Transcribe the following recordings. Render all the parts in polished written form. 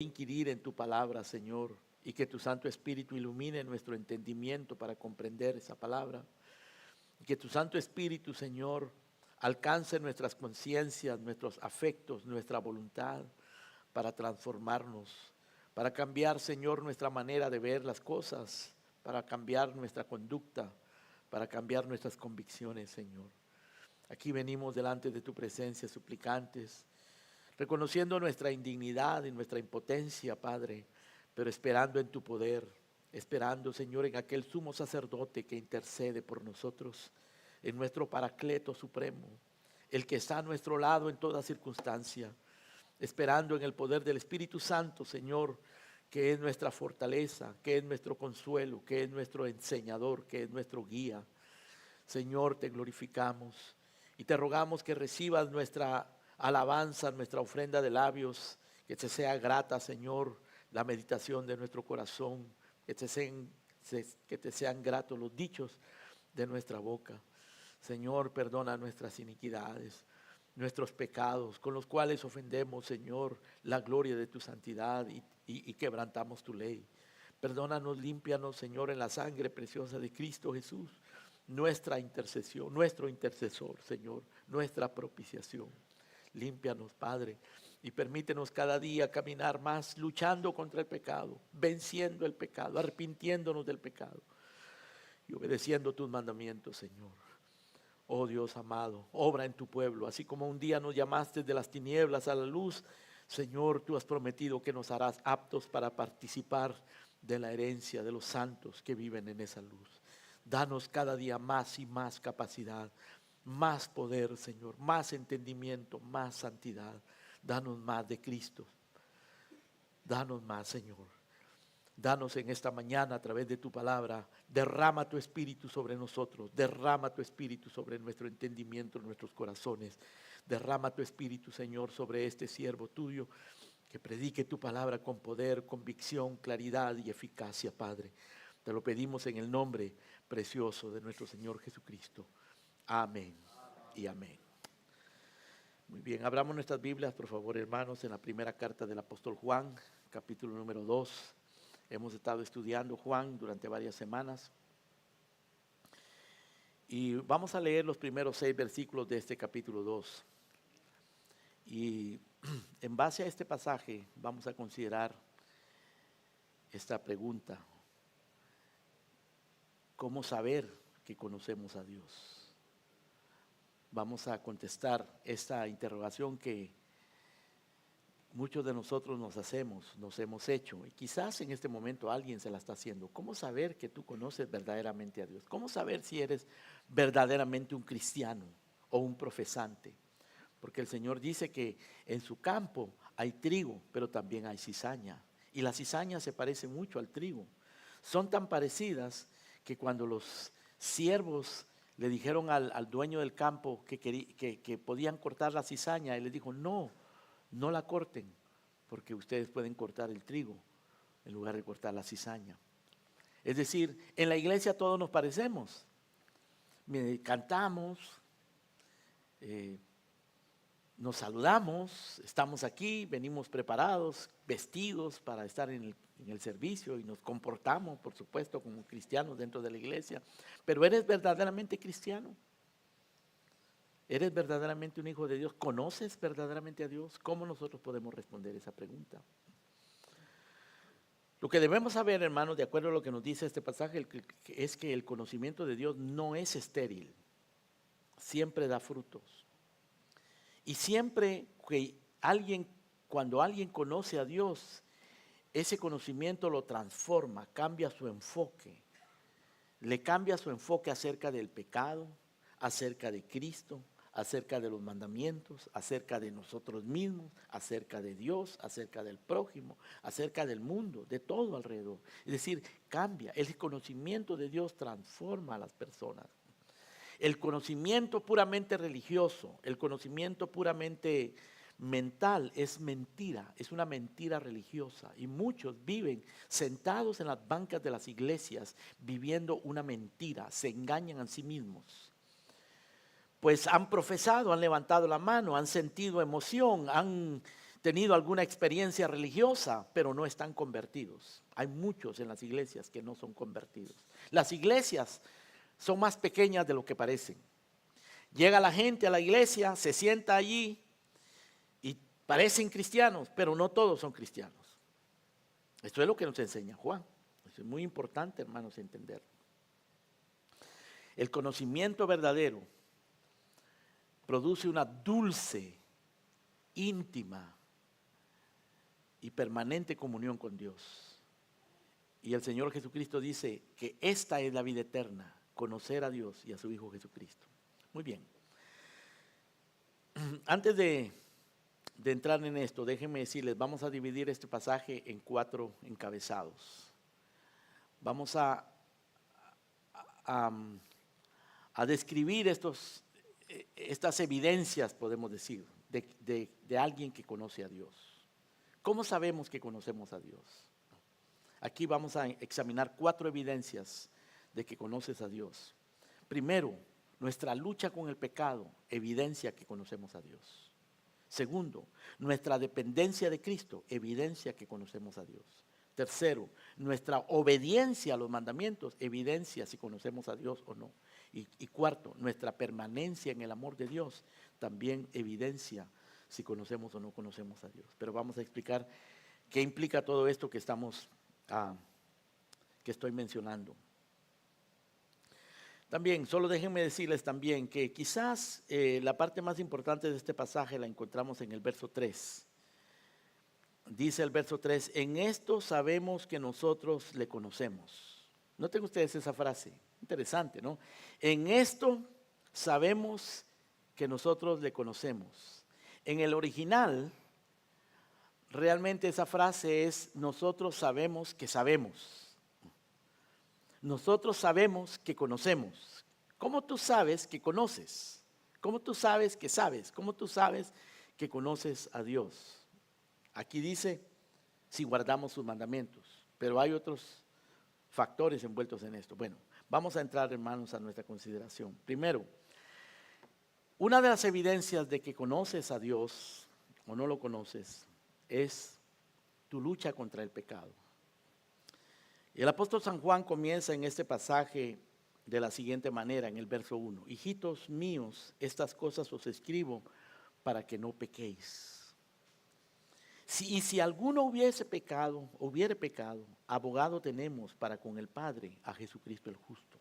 inquirir en tu palabra, Señor, y que tu Santo Espíritu ilumine nuestro entendimiento para comprender esa palabra. Y que tu Santo Espíritu, Señor, alcance nuestras conciencias, nuestros afectos, nuestra voluntad para transformarnos, para cambiar, Señor, nuestra manera de ver las cosas, para cambiar nuestra conducta, para cambiar nuestras convicciones, Señor. Aquí venimos delante de tu presencia suplicantes, reconociendo nuestra indignidad y nuestra impotencia, Padre, pero esperando en tu poder, esperando, Señor, en aquel sumo sacerdote que intercede por nosotros, en nuestro Paracleto supremo, el que está a nuestro lado en toda circunstancia, esperando en el poder del Espíritu Santo, Señor, que es nuestra fortaleza, que es nuestro consuelo, que es nuestro enseñador, que es nuestro guía. Señor, te glorificamos y te rogamos que recibas nuestra alabanza, nuestra ofrenda de labios, que te sea grata, Señor, la meditación de nuestro corazón, que te sean gratos los dichos de nuestra boca. Señor, perdona nuestras iniquidades, nuestros pecados, con los cuales ofendemos, Señor, la gloria de tu santidad y quebrantamos tu ley. Perdónanos, límpianos, Señor, en la sangre preciosa de Cristo Jesús, nuestra intercesión, nuestro intercesor, Señor, nuestra propiciación. Límpianos, Padre, y permítenos cada día caminar más luchando contra el pecado, venciendo el pecado, arrepintiéndonos del pecado y obedeciendo tus mandamientos, Señor. Oh Dios amado, obra en tu pueblo, así como un día nos llamaste de las tinieblas a la luz. Señor, tú has prometido que nos harás aptos para participar de la herencia de los santos que viven en esa luz. Danos cada día más y más capacidad, más poder, Señor, más entendimiento, más santidad. Danos más de Cristo. Danos más, Señor. Danos en esta mañana a través de tu palabra, derrama tu espíritu sobre nosotros, derrama tu espíritu sobre nuestro entendimiento, nuestros corazones. Derrama tu espíritu, Señor, sobre este siervo tuyo, que predique tu palabra con poder, convicción, claridad y eficacia, Padre. Te lo pedimos en el nombre precioso de nuestro Señor Jesucristo. Amén y amén. Muy bien, abramos nuestras Biblias, por favor, hermanos, en la primera carta del apóstol Juan, capítulo número 2. Hemos estado estudiando Juan durante varias semanas y vamos a leer los primeros 6 versículos de este capítulo 2. Y en base a este pasaje vamos a considerar esta pregunta: ¿cómo saber que conocemos a Dios? Vamos a contestar esta interrogación que muchos de nosotros nos hemos hecho, y quizás en este momento alguien se la está haciendo. ¿Cómo saber que tú conoces verdaderamente a Dios? ¿Cómo saber si eres verdaderamente un cristiano o un profesante? Porque el Señor dice que en su campo hay trigo, pero también hay cizaña, y la cizaña se parece mucho al trigo. Son tan parecidas que cuando los siervos le dijeron al dueño del campo que podían cortar la cizaña, él les dijo: no la corten, porque ustedes pueden cortar el trigo en lugar de cortar la cizaña. Es decir, en la iglesia todos nos parecemos, cantamos, nos saludamos, estamos aquí, venimos preparados, vestidos para estar en el servicio, y nos comportamos, por supuesto, como cristianos dentro de la iglesia. Pero ¿eres verdaderamente cristiano? ¿Eres verdaderamente un hijo de Dios? ¿Conoces verdaderamente a Dios? ¿Cómo nosotros podemos responder esa pregunta? Lo que debemos saber, hermanos, de acuerdo a lo que nos dice este pasaje, es que el conocimiento de Dios no es estéril, siempre da frutos. Y siempre que cuando alguien conoce a Dios, ese conocimiento lo transforma, cambia su enfoque. Le cambia su enfoque acerca del pecado, acerca de Cristo, acerca de los mandamientos, acerca de nosotros mismos, acerca de Dios, acerca del prójimo, acerca del mundo, de todo alrededor. Es decir, cambia. El conocimiento de Dios transforma a las personas. El conocimiento puramente religioso, el conocimiento puramente mental es mentira, es una mentira religiosa, y muchos viven sentados en las bancas de las iglesias viviendo una mentira, se engañan a sí mismos. Pues han profesado, han levantado la mano, han sentido emoción, han tenido alguna experiencia religiosa, pero no están convertidos. Hay muchos en las iglesias que no son convertidos. Las iglesias son más pequeñas de lo que parecen. Llega la gente a la iglesia, se sienta allí y parecen cristianos, pero no todos son cristianos. Esto es lo que nos enseña Juan. Eso es muy importante, hermanos, entender. El conocimiento verdadero produce una dulce, íntima y permanente comunión con Dios. Y el Señor Jesucristo dice que esta es la vida eterna, conocer a Dios y a su Hijo Jesucristo. Muy bien. Antes de entrar en esto, déjenme decirles, vamos a dividir este pasaje en 4 encabezados. Vamos a describir estas evidencias, podemos decir, de alguien que conoce a Dios. ¿Cómo sabemos que conocemos a Dios? Aquí vamos a examinar 4 evidencias de que conoces a Dios. Primero, nuestra lucha con el pecado evidencia que conocemos a Dios. Segundo, nuestra dependencia de Cristo evidencia que conocemos a Dios. Tercero, nuestra obediencia a los mandamientos evidencia si conocemos a Dios o no. Y cuarto, nuestra permanencia en el amor de Dios también evidencia si conocemos o no conocemos a Dios. Pero vamos a explicar qué implica todo esto que estoy mencionando. También, solo déjenme decirles también que quizás la parte más importante de este pasaje la encontramos en el verso 3. Dice el verso 3, en esto sabemos que nosotros le conocemos. Noten ustedes esa frase, interesante, ¿no? En esto sabemos que nosotros le conocemos. En el original, realmente esa frase es, nosotros sabemos que sabemos. Nosotros sabemos que conocemos. ¿Cómo tú sabes que conoces? ¿Cómo tú sabes que sabes? ¿Cómo tú sabes que conoces a Dios? Aquí dice, si guardamos sus mandamientos, pero hay otros factores envueltos en esto. Bueno, vamos a entrar, hermanos, a nuestra consideración. Primero, una de las evidencias de que conoces a Dios o no lo conoces es tu lucha contra el pecado. Y el apóstol San Juan comienza en este pasaje de la siguiente manera, en el verso 1. Hijitos míos, estas cosas os escribo para que no pequéis. Si alguno hubiere pecado, abogado tenemos para con el Padre, a Jesucristo el justo.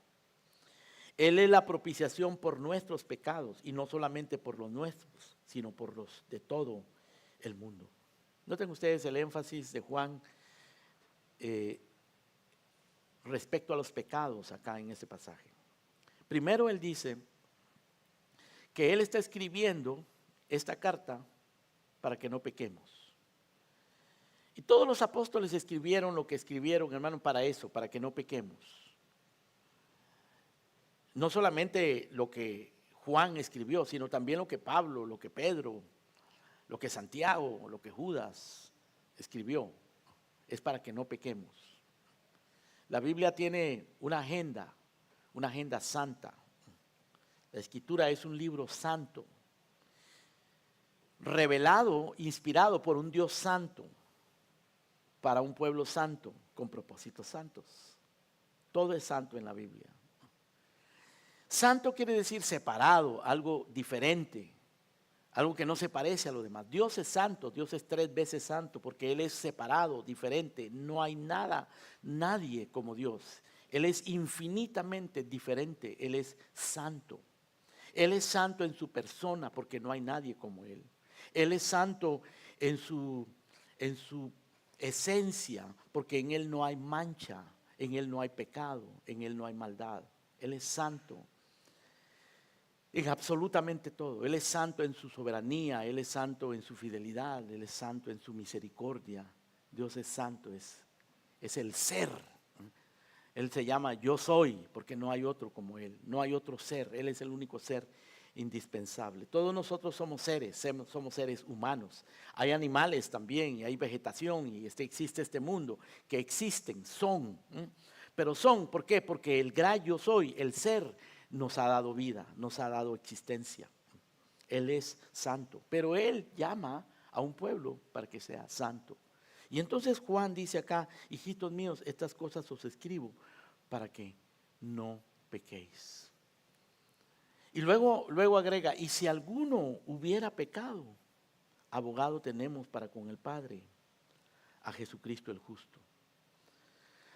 Él es la propiciación por nuestros pecados, y no solamente por los nuestros, sino por los de todo el mundo. Noten ustedes el énfasis de Juan respecto a los pecados acá en este pasaje. Primero él dice que él está escribiendo esta carta para que no pequemos. Y todos los apóstoles escribieron lo que escribieron, hermano, para eso, para que no pequemos. No solamente lo que Juan escribió, sino también lo que Pablo, lo que Pedro, lo que Santiago, lo que Judas escribió. Es para que no pequemos. La Biblia tiene una agenda santa. La Escritura es un libro santo, revelado, inspirado por un Dios santo, para un pueblo santo, con propósitos santos. Todo es santo en la Biblia. Santo quiere decir separado, algo diferente, algo que no se parece a lo demás. Dios es santo, Dios es 3 veces santo, porque Él es separado, diferente. No hay nadie como Dios. Él es infinitamente diferente, Él es santo. Él es santo en su persona, porque no hay nadie como Él. Él es santo en su esencia, porque en Él no hay mancha, en Él no hay pecado, en Él no hay maldad. Él es santo en absolutamente todo. Él es santo en su soberanía, Él es santo en su fidelidad, Él es santo en su misericordia. Dios es santo, es el ser. Él se llama yo soy, porque no hay otro como Él, no hay otro ser. Él es el único ser indispensable. Todos nosotros somos seres humanos. Hay animales también, y hay vegetación, y existe este mundo, que existen, son. Pero son, ¿por qué? Porque el gran yo soy, el ser, nos ha dado vida, nos ha dado existencia. Él es santo, pero Él llama a un pueblo para que sea santo. Y entonces Juan dice acá, hijitos míos, estas cosas os escribo para que no pequéis. Y luego agrega, y si alguno hubiera pecado, abogado tenemos para con el Padre, a Jesucristo el justo.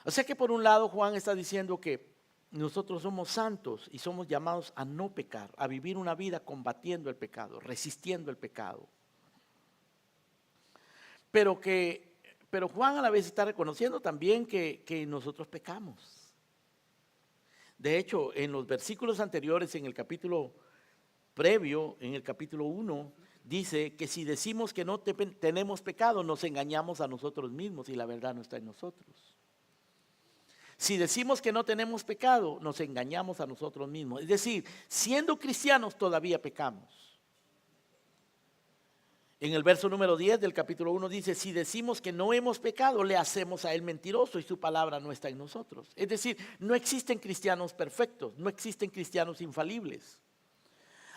O sea que por un lado Juan está diciendo que nosotros somos santos y somos llamados a no pecar, a vivir una vida combatiendo el pecado, resistiendo el pecado. Pero Juan a la vez está reconociendo también que nosotros pecamos. De hecho, en los versículos anteriores, en el capítulo previo, en el capítulo 1, dice que si decimos que no tenemos pecado, nos engañamos a nosotros mismos y la verdad no está en nosotros. Si decimos que no tenemos pecado, nos engañamos a nosotros mismos. Es decir, siendo cristianos todavía pecamos. En el verso número 10 del capítulo 1 dice, si decimos que no hemos pecado, le hacemos a él mentiroso y su palabra no está en nosotros. Es decir, no existen cristianos perfectos, no existen cristianos infalibles.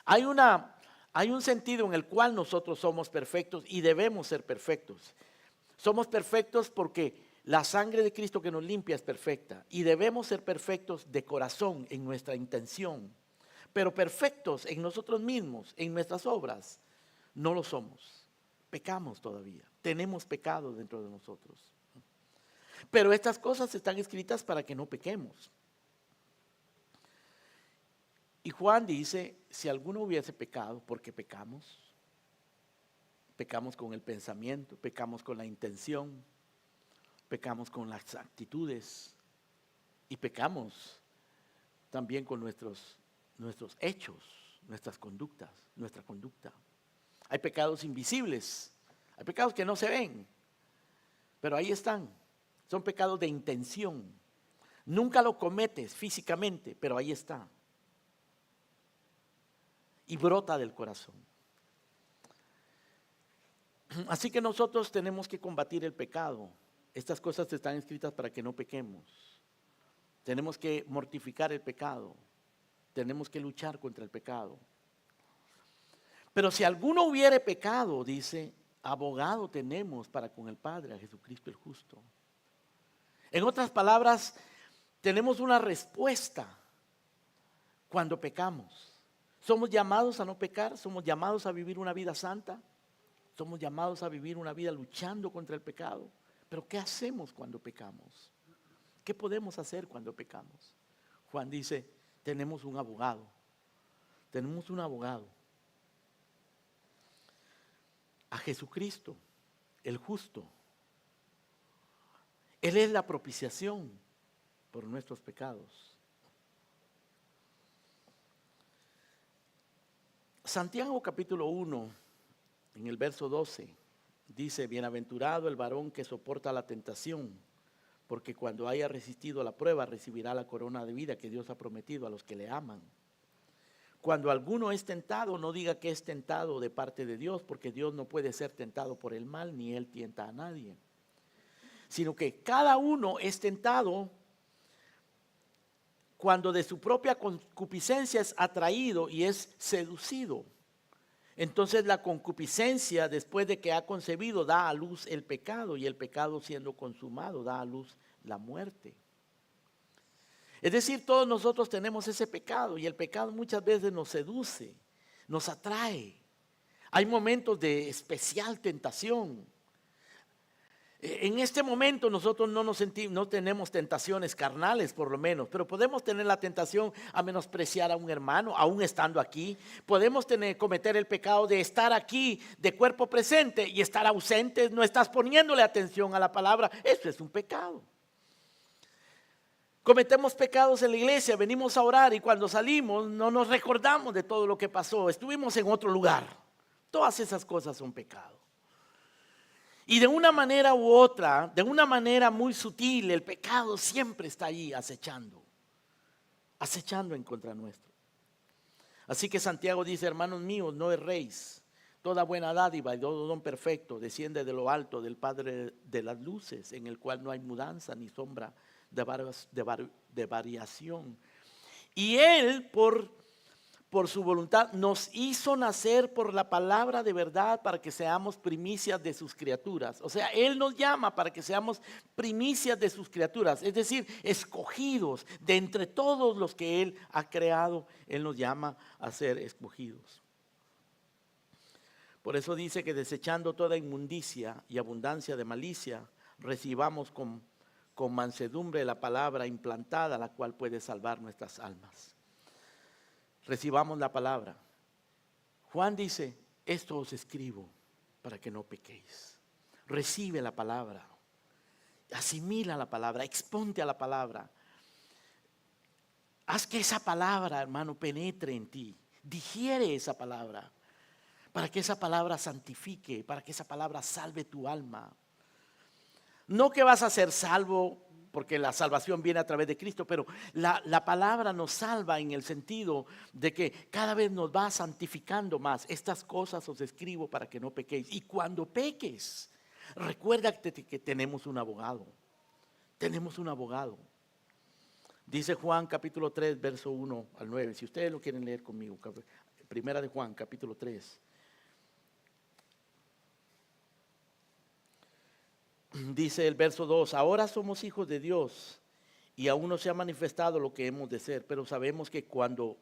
Hay un sentido en el cual nosotros somos perfectos y debemos ser perfectos. Somos perfectos porque la sangre de Cristo que nos limpia es perfecta y debemos ser perfectos de corazón en nuestra intención, pero perfectos en nosotros mismos, en nuestras obras, no lo somos. Pecamos todavía, tenemos pecado dentro de nosotros. Pero estas cosas están escritas para que no pequemos. Y Juan dice, si alguno hubiese pecado, ¿por qué pecamos? Pecamos con el pensamiento, pecamos con la intención, pecamos con las actitudes y pecamos también con nuestros hechos, nuestras conductas, nuestra conducta. Hay pecados invisibles, hay pecados que no se ven, pero ahí están. Son pecados de intención. Nunca lo cometes físicamente, pero ahí está. Y brota del corazón. Así que nosotros tenemos que combatir el pecado. Estas cosas están escritas para que no pequemos. Tenemos que mortificar el pecado. Tenemos que luchar contra el pecado. Pero si alguno hubiere pecado, dice, abogado tenemos para con el Padre, a Jesucristo el justo. En otras palabras, tenemos una respuesta cuando pecamos. Somos llamados a no pecar, somos llamados a vivir una vida santa, somos llamados a vivir una vida luchando contra el pecado. Pero ¿qué hacemos cuando pecamos? ¿Qué podemos hacer cuando pecamos? Juan dice, tenemos un abogado, tenemos un abogado. A Jesucristo, el justo. Él es la propiciación por nuestros pecados. Santiago capítulo 1, en el verso 12, dice, bienaventurado el varón que soporta la tentación, porque cuando haya resistido a la prueba recibirá la corona de vida que Dios ha prometido a los que le aman. Cuando alguno es tentado, no diga que es tentado de parte de Dios, porque Dios no puede ser tentado por el mal, ni Él tienta a nadie. Sino que cada uno es tentado cuando de su propia concupiscencia es atraído y es seducido. Entonces la concupiscencia, después de que ha concebido, da a luz el pecado, y el pecado siendo consumado da a luz la muerte. Es decir, todos nosotros tenemos ese pecado y el pecado muchas veces nos seduce, nos atrae. Hay momentos de especial tentación. En este momento nosotros no tenemos tentaciones carnales por lo menos, pero podemos tener la tentación a menospreciar a un hermano, aún estando aquí. Podemos cometer el pecado de estar aquí de cuerpo presente y estar ausente, no estás poniéndole atención a la palabra. Eso es un pecado. Cometemos pecados en la iglesia, venimos a orar y cuando salimos no nos recordamos de todo lo que pasó, estuvimos en otro lugar. Todas esas cosas son pecado. Y de una manera u otra, de una manera muy sutil, el pecado siempre está allí acechando en contra nuestro. Así que Santiago dice, hermanos míos, no erréis. Toda buena dádiva y todo don perfecto desciende de lo alto del Padre de las luces, en el cual no hay mudanza ni sombra de variación. Y Él, por por su voluntad, nos hizo nacer por la palabra de verdad para que seamos primicias de sus criaturas. O sea, Él nos llama para que seamos primicias de sus criaturas, es decir, escogidos de entre todos los que Él ha creado. Él nos llama a ser escogidos. Por eso dice que desechando toda inmundicia y abundancia de malicia, recibamos con mansedumbre la palabra implantada, la cual puede salvar nuestras almas. Recibamos la palabra. Juan dice, esto os escribo para que no pequéis. Recibe la palabra, asimila la palabra, exponte a la palabra. Haz que esa palabra, hermano, penetre en ti. Digiere esa palabra, para que esa palabra santifique, para que esa palabra salve tu alma. No que vas a ser salvo porque la salvación viene a través de Cristo, pero la palabra nos salva en el sentido de que cada vez nos va santificando más. Estas cosas os escribo para que no pequéis. Y cuando peques, recuerda que tenemos un abogado. Tenemos un abogado. Dice Juan capítulo 3, verso 1 al 9. Si ustedes lo quieren leer conmigo, primera de Juan capítulo 3. Dice el verso 2, ahora somos hijos de Dios y aún no se ha manifestado lo que hemos de ser, pero sabemos que cuando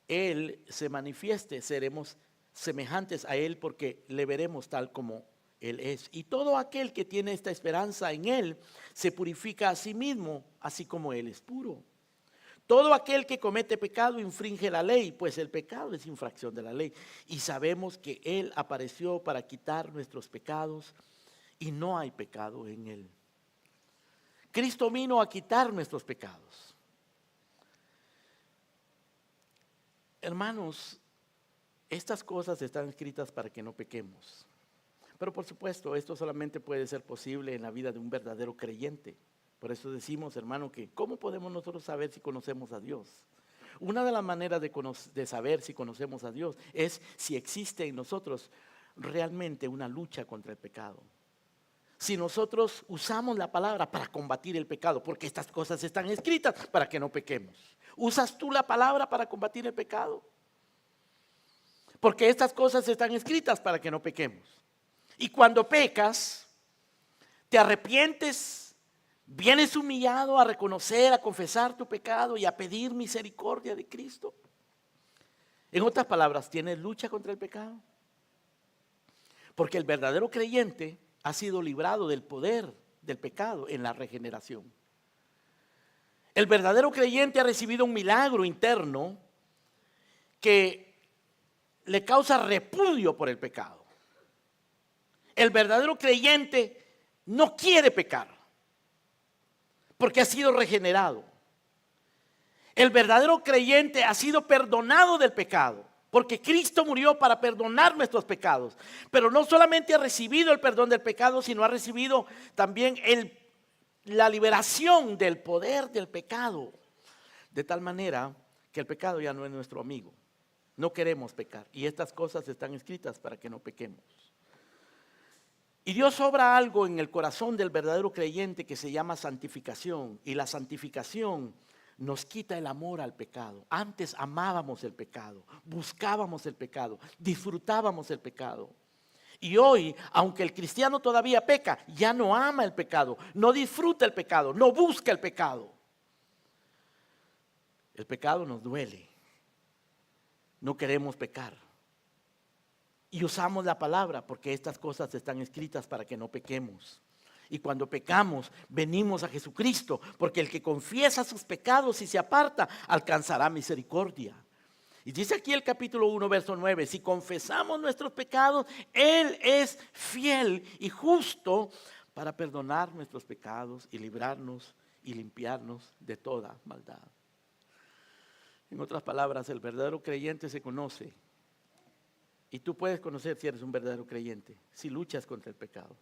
Él se manifieste seremos semejantes a Él porque le veremos tal como Él es. Y todo aquel que tiene esta esperanza en Él se purifica a sí mismo, así como Él es puro. Todo aquel que comete pecado infringe la ley, pues el pecado es infracción de la ley. Y sabemos que Él apareció para quitar nuestros pecados y no hay pecado en Él. Cristo vino a quitar nuestros pecados. Hermanos, estas cosas están escritas para que no pequemos. Pero por supuesto, esto solamente puede ser posible en la vida de un verdadero creyente. Por eso decimos, hermano, que ¿cómo podemos nosotros saber si conocemos a Dios? Una de las maneras de saber si conocemos a Dios es si existe en nosotros realmente una lucha contra el pecado. Si nosotros usamos la palabra para combatir el pecado, porque estas cosas están escritas para que no pequemos. ¿Usas tú la palabra para combatir el pecado? Porque estas cosas están escritas para que no pequemos. Y cuando pecas, te arrepientes, vienes humillado a reconocer, a confesar tu pecado y a pedir misericordia de Cristo. En otras palabras, ¿tienes lucha contra el pecado? Porque el verdadero creyente ha sido librado del poder del pecado en la regeneración. El verdadero creyente ha recibido un milagro interno que le causa repudio por el pecado. El verdadero creyente no quiere pecar porque ha sido regenerado. El verdadero creyente ha sido perdonado del pecado, porque Cristo murió para perdonar nuestros pecados. Pero no solamente ha recibido el perdón del pecado, sino ha recibido también la liberación del poder del pecado. De tal manera que el pecado ya no es nuestro amigo. No queremos pecar. Y estas cosas están escritas para que no pequemos. Y Dios obra algo en el corazón del verdadero creyente que se llama santificación. Y la santificación nos quita el amor al pecado. Antes amábamos el pecado, buscábamos el pecado, disfrutábamos el pecado. Y hoy, aunque el cristiano todavía peca, ya no ama el pecado, no disfruta el pecado, no busca el pecado. El pecado nos duele. No queremos pecar. Y usamos la palabra porque estas cosas están escritas para que no pequemos. Y cuando pecamos, venimos a Jesucristo, porque el que confiesa sus pecados y se aparta, alcanzará misericordia. Y dice aquí el capítulo 1, verso 9, si confesamos nuestros pecados, Él es fiel y justo para perdonar nuestros pecados y librarnos y limpiarnos de toda maldad. En otras palabras, el verdadero creyente se conoce. Y tú puedes conocer si eres un verdadero creyente, si luchas contra el pecado.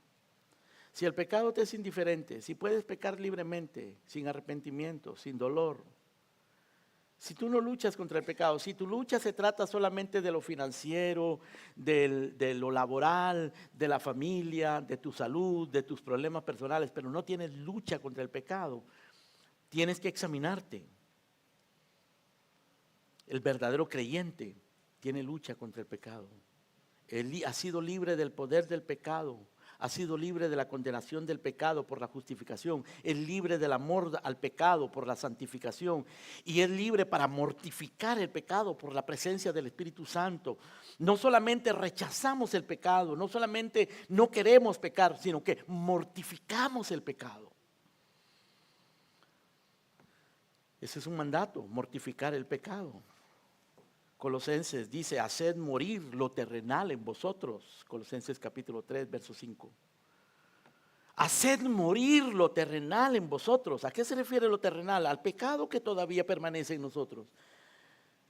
Si el pecado te es indiferente, si puedes pecar libremente, sin arrepentimiento, sin dolor. Si tú no luchas contra el pecado, si tu lucha se trata solamente de lo financiero, de lo laboral, de la familia, de tu salud, de tus problemas personales, pero no tienes lucha contra el pecado, tienes que examinarte. El verdadero creyente tiene lucha contra el pecado. Él ha sido libre del poder del pecado, ha sido libre de la condenación del pecado por la justificación, es libre del amor al pecado por la santificación y es libre para mortificar el pecado por la presencia del Espíritu Santo. No solamente rechazamos el pecado, no solamente no queremos pecar, sino que mortificamos el pecado. Ese es un mandato, mortificar el pecado. Colosenses dice, haced morir lo terrenal en vosotros. Colosenses capítulo 3, verso 5. Haced morir lo terrenal en vosotros. ¿A qué se refiere lo terrenal? Al pecado que todavía permanece en nosotros.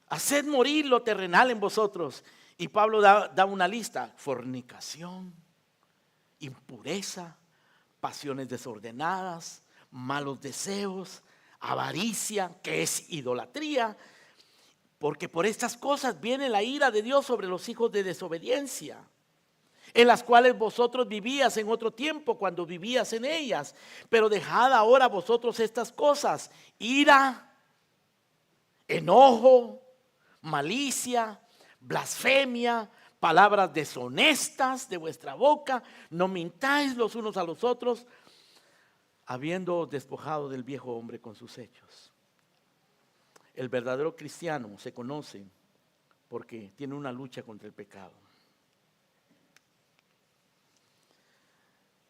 Haced morir lo terrenal en vosotros. Y Pablo da una lista: fornicación, impureza, pasiones desordenadas, malos deseos, avaricia, que es idolatría. Porque por estas cosas viene la ira de Dios sobre los hijos de desobediencia, en las cuales vosotros vivías en otro tiempo cuando vivías en ellas. Pero dejad ahora vosotros estas cosas: ira, enojo, malicia, blasfemia, palabras deshonestas de vuestra boca. No mintáis los unos a los otros, habiendo despojado del viejo hombre con sus hechos. El verdadero cristiano se conoce porque tiene una lucha contra el pecado.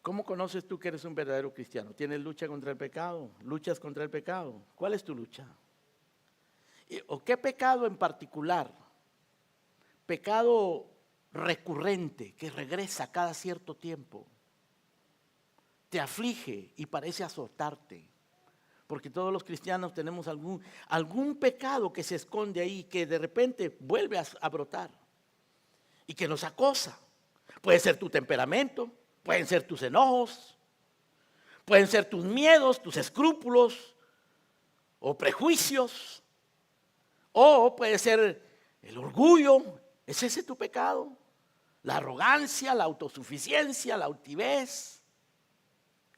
¿Cómo conoces tú que eres un verdadero cristiano? ¿Tienes lucha contra el pecado? ¿Luchas contra el pecado? ¿Cuál es tu lucha? ¿O qué pecado en particular? Pecado recurrente que regresa cada cierto tiempo. Te aflige y parece azotarte. Porque todos los cristianos tenemos algún pecado que se esconde ahí, que de repente vuelve a brotar y que nos acosa. Puede ser tu temperamento, pueden ser tus enojos, pueden ser tus miedos, tus escrúpulos o prejuicios, o puede ser el orgullo. ¿Es ese tu pecado? La arrogancia, la autosuficiencia, la altivez.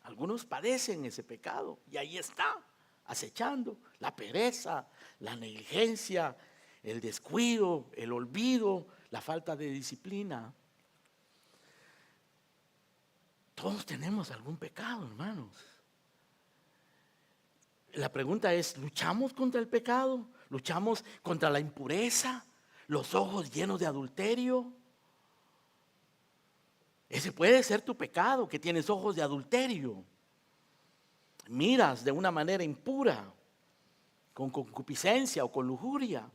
Algunos padecen ese pecado y ahí está, acechando. La pereza, la negligencia, el descuido, el olvido, la falta de disciplina. Todos tenemos algún pecado, hermanos. La pregunta es, ¿luchamos contra el pecado? ¿Luchamos contra la impureza? ¿Los ojos llenos de adulterio? Ese puede ser tu pecado, que tienes ojos de adulterio. Miras de una manera impura, con concupiscencia o con lujuria.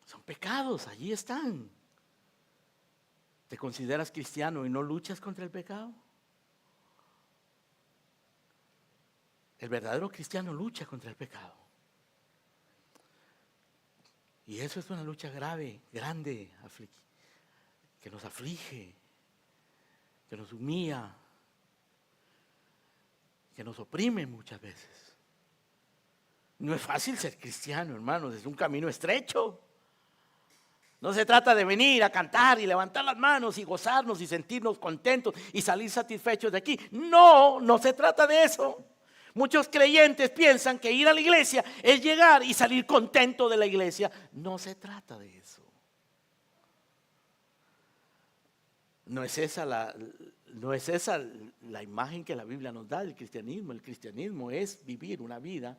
Son pecados, allí están. ¿Te consideras cristiano y no luchas contra el pecado? El verdadero cristiano lucha contra el pecado. Y eso es una lucha grave, grande, que nos aflige, que nos humilla, que nos oprime muchas veces. No es fácil ser cristiano, hermanos, es un camino estrecho. No se trata de venir a cantar y levantar las manos y gozarnos y sentirnos contentos y salir satisfechos de aquí. No, no se trata de eso. Muchos creyentes piensan que ir a la iglesia es llegar y salir contento de la iglesia. No se trata de eso. No es esa la imagen que la Biblia nos da del cristianismo. El cristianismo es vivir una vida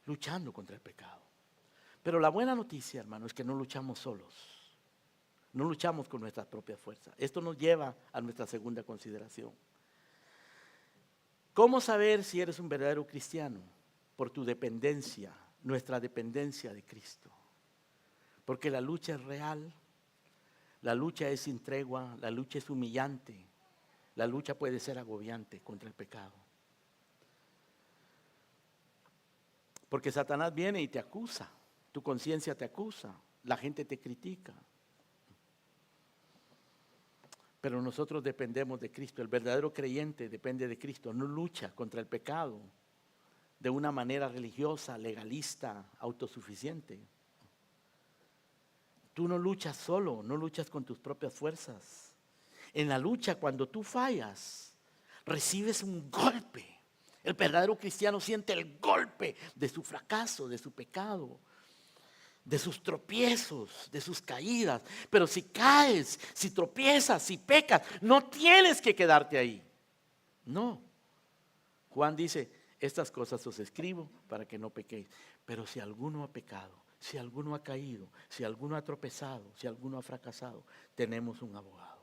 luchando contra el pecado. Pero la buena noticia, hermano, es que no luchamos solos. No luchamos con nuestras propias fuerzas. Esto nos lleva a nuestra segunda consideración. ¿Cómo saber si eres un verdadero cristiano? Por tu dependencia, nuestra dependencia de Cristo. Porque la lucha es real. La lucha es sin tregua, la lucha es humillante, la lucha puede ser agobiante contra el pecado. Porque Satanás viene y te acusa, tu conciencia te acusa, la gente te critica. Pero nosotros dependemos de Cristo, el verdadero creyente depende de Cristo, no lucha contra el pecado de una manera religiosa, legalista, autosuficiente. Tú no luchas solo, no luchas con tus propias fuerzas. En la lucha, cuando tú fallas, recibes un golpe El verdadero cristiano siente el golpe de su fracaso, de su pecado, de sus tropiezos, de sus caídas. Pero si caes, si tropiezas, si pecas, no tienes que quedarte ahí. No. Juan dice, estas cosas os escribo para que no pequéis. Pero si alguno ha pecado, si alguno ha caído, si alguno ha tropezado, si alguno ha fracasado, tenemos un abogado.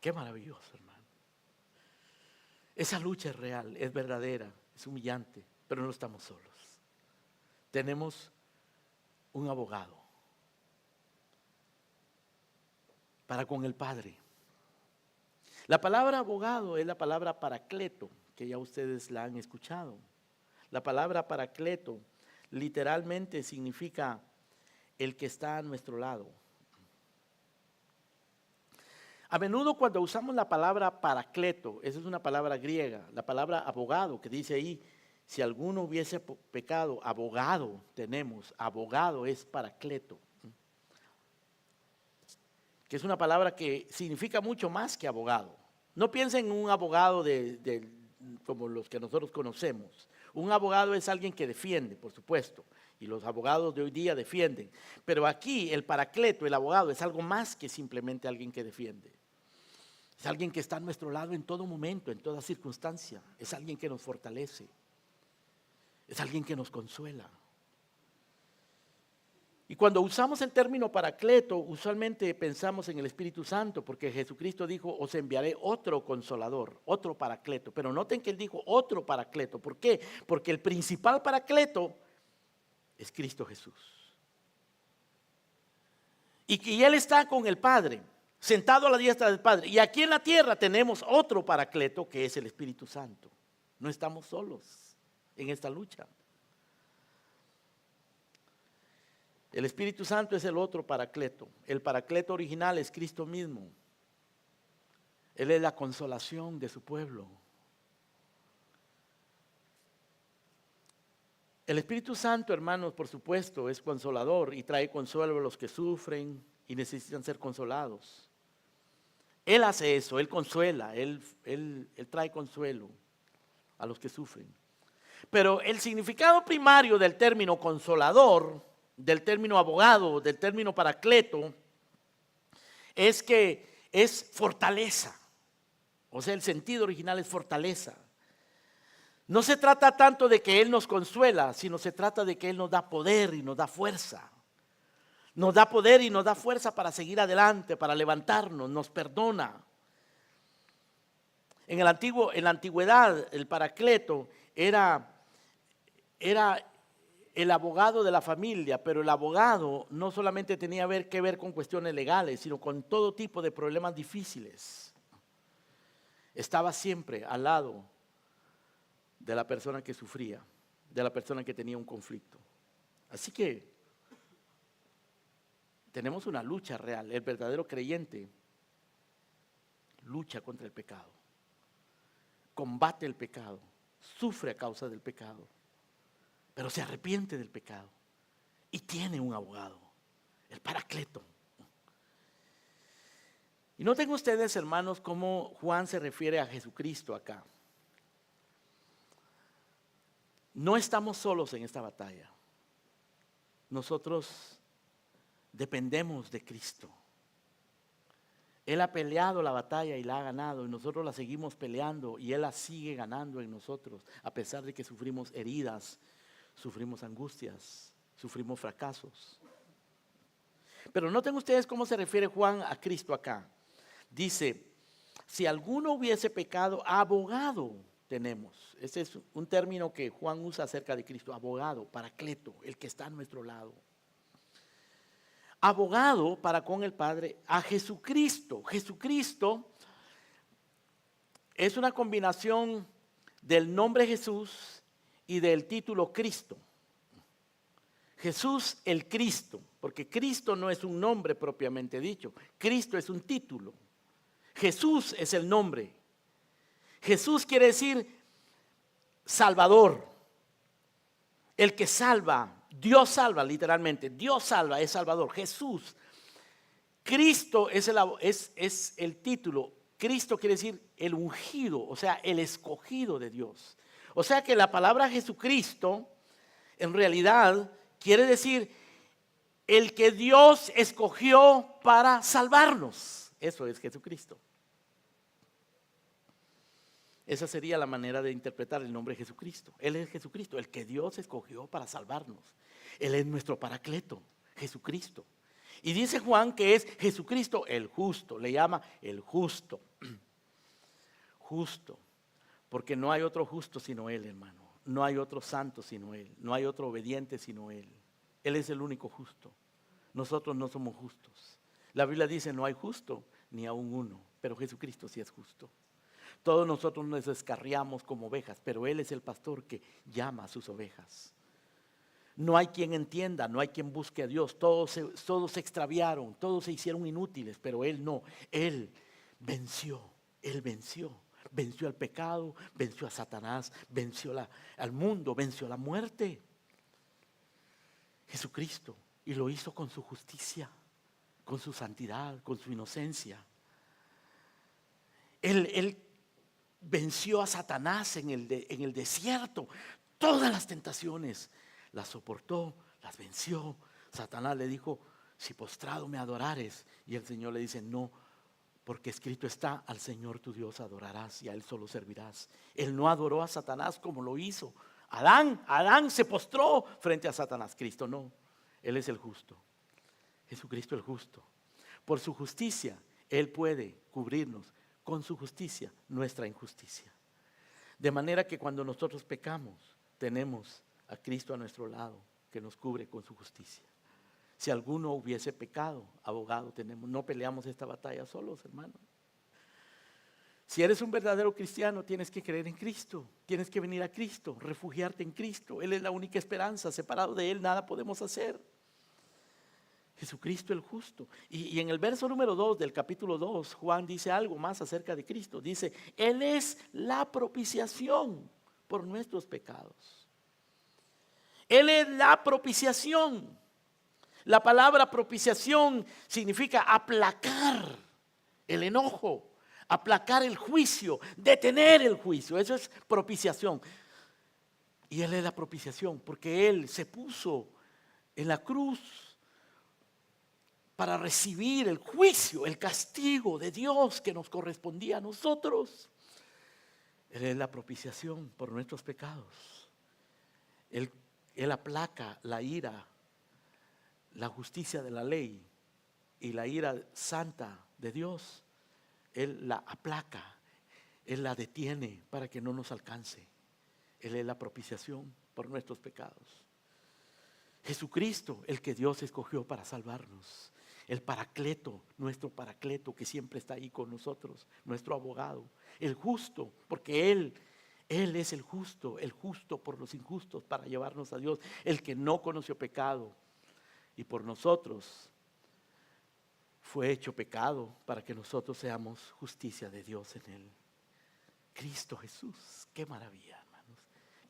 Qué maravilloso, hermano. Esa lucha es real, es verdadera, es humillante, pero no estamos solos. Tenemos un abogado para con el Padre. La palabra abogado es la palabra paracleto, que ya ustedes la han escuchado. La palabra paracleto literalmente significa el que está a nuestro lado. A menudo cuando usamos la palabra paracleto, esa es una palabra griega, la palabra abogado que dice ahí, si alguno hubiese pecado, abogado tenemos, abogado es paracleto, que es una palabra que significa mucho más que abogado. No piensen en un abogado como los que nosotros conocemos. Un abogado es alguien que defiende, por supuesto, y los abogados de hoy día defienden. Pero aquí el paracleto, el abogado, es algo más que simplemente alguien que defiende. Es alguien que está a nuestro lado en todo momento, en toda circunstancia. Es alguien que nos fortalece. Es alguien que nos consuela. Y cuando usamos el término paracleto, usualmente pensamos en el Espíritu Santo, porque Jesucristo dijo, os enviaré otro consolador, otro paracleto. Pero noten que Él dijo otro paracleto. ¿Por qué? Porque el principal paracleto es Cristo Jesús. Y Él está con el Padre, sentado a la diestra del Padre. Y aquí en la tierra tenemos otro paracleto que es el Espíritu Santo. No estamos solos en esta lucha. El Espíritu Santo es el otro paracleto. El paracleto original es Cristo mismo. Él es la consolación de su pueblo. El Espíritu Santo, hermanos, por supuesto, es consolador y trae consuelo a los que sufren y necesitan ser consolados. Él hace eso, Él consuela, Él trae consuelo a los que sufren. Pero el significado primario del término consolador, del término abogado, del término paracleto, es que es fortaleza. O sea, el sentido original es fortaleza. No se trata tanto de que Él nos consuela, sino se trata de que Él nos da poder y nos da fuerza. Nos da poder y nos da fuerza para seguir adelante, para levantarnos, nos perdona. En la antigüedad, el paracleto era el abogado de la familia, pero el abogado no solamente tenía que ver con cuestiones legales, sino con todo tipo de problemas difíciles. Estaba siempre al lado de la persona que sufría, de la persona que tenía un conflicto. Así que tenemos una lucha real. El verdadero creyente lucha contra el pecado, combate el pecado, sufre a causa del pecado, pero se arrepiente del pecado y tiene un abogado, el paracleto. Y noten ustedes, hermanos, cómo Juan se refiere a Jesucristo acá. No estamos solos en esta batalla. Nosotros dependemos de Cristo. Él ha peleado la batalla y la ha ganado, y nosotros la seguimos peleando y Él la sigue ganando en nosotros, a pesar de que sufrimos heridas, sufrimos angustias, sufrimos fracasos. Pero noten ustedes cómo se refiere Juan a Cristo acá. Dice, si alguno hubiese pecado, abogado tenemos. Ese es un término que Juan usa acerca de Cristo, abogado, paracleto, el que está a nuestro lado. Abogado para con el Padre, a Jesucristo. Jesucristo es una combinación del nombre Jesús y del título Cristo. Jesús el Cristo, porque Cristo no es un nombre propiamente dicho, Cristo es un título. Jesús es el nombre. Jesús quiere decir Salvador, el que salva. Dios salva literalmente, Dios salva, es Salvador. Jesús, Cristo es el título, Cristo quiere decir el ungido, o sea, el escogido de Dios. O sea que la palabra Jesucristo en realidad quiere decir el que Dios escogió para salvarnos. Eso es Jesucristo. Esa sería la manera de interpretar el nombre de Jesucristo. Él es Jesucristo, el que Dios escogió para salvarnos. Él es nuestro paracleto, Jesucristo. Y dice Juan que es Jesucristo el justo, le llama el justo. Justo, porque no hay otro justo sino Él, hermano. No hay otro santo sino Él, no hay otro obediente sino Él. Él es el único justo. Nosotros no somos justos. La Biblia dice no hay justo ni aún uno, pero Jesucristo sí es justo. Todos nosotros nos descarriamos como ovejas, pero Él es el pastor que llama a sus ovejas. No hay quien entienda, no hay quien busque a Dios. Todos se extraviaron, todos se hicieron inútiles, pero Él no. Él venció, Él venció. Venció al pecado, venció a Satanás, venció al mundo, venció la muerte. Jesucristo, y lo hizo con su justicia, con su santidad, con su inocencia. Él venció a Satanás en el desierto. Todas las tentaciones las soportó, las venció. Satanás le dijo, si postrado me adorares. Y el Señor le dice, no, porque escrito está, al Señor tu Dios adorarás y a Él solo servirás. Él no adoró a Satanás como lo hizo Adán se postró frente a Satanás. Cristo no, Él es el justo. Jesucristo el justo. Por su justicia, Él puede cubrirnos con su justicia nuestra injusticia. De manera que cuando nosotros pecamos, tenemos a Cristo a nuestro lado, que nos cubre con su justicia. Si alguno hubiese pecado, abogado tenemos. No peleamos esta batalla solos, hermano. Si eres un verdadero cristiano, tienes que creer en Cristo. Tienes que venir a Cristo, refugiarte en Cristo. Él es la única esperanza. Separado de Él nada podemos hacer. Jesucristo el justo. Y en el verso número 2 del capítulo 2, Juan dice algo más acerca de Cristo. Dice, Él es la propiciación por nuestros pecados. Él es la propiciación. La palabra propiciación significa aplacar el enojo, aplacar el juicio, detener el juicio. Eso es propiciación. Y Él es la propiciación porque Él se puso en la cruz para recibir el juicio, el castigo de Dios que nos correspondía a nosotros. Él es la propiciación por nuestros pecados. Él aplaca la ira, la justicia de la ley y la ira santa de Dios. Él la aplaca, Él la detiene para que no nos alcance. Él es la propiciación por nuestros pecados. Jesucristo, el que Dios escogió para salvarnos. El paracleto, nuestro paracleto que siempre está ahí con nosotros, nuestro abogado. El justo, porque Él es el justo por los injustos para llevarnos a Dios. El que no conoció pecado y por nosotros fue hecho pecado para que nosotros seamos justicia de Dios en Él. Cristo Jesús, qué maravilla, hermanos.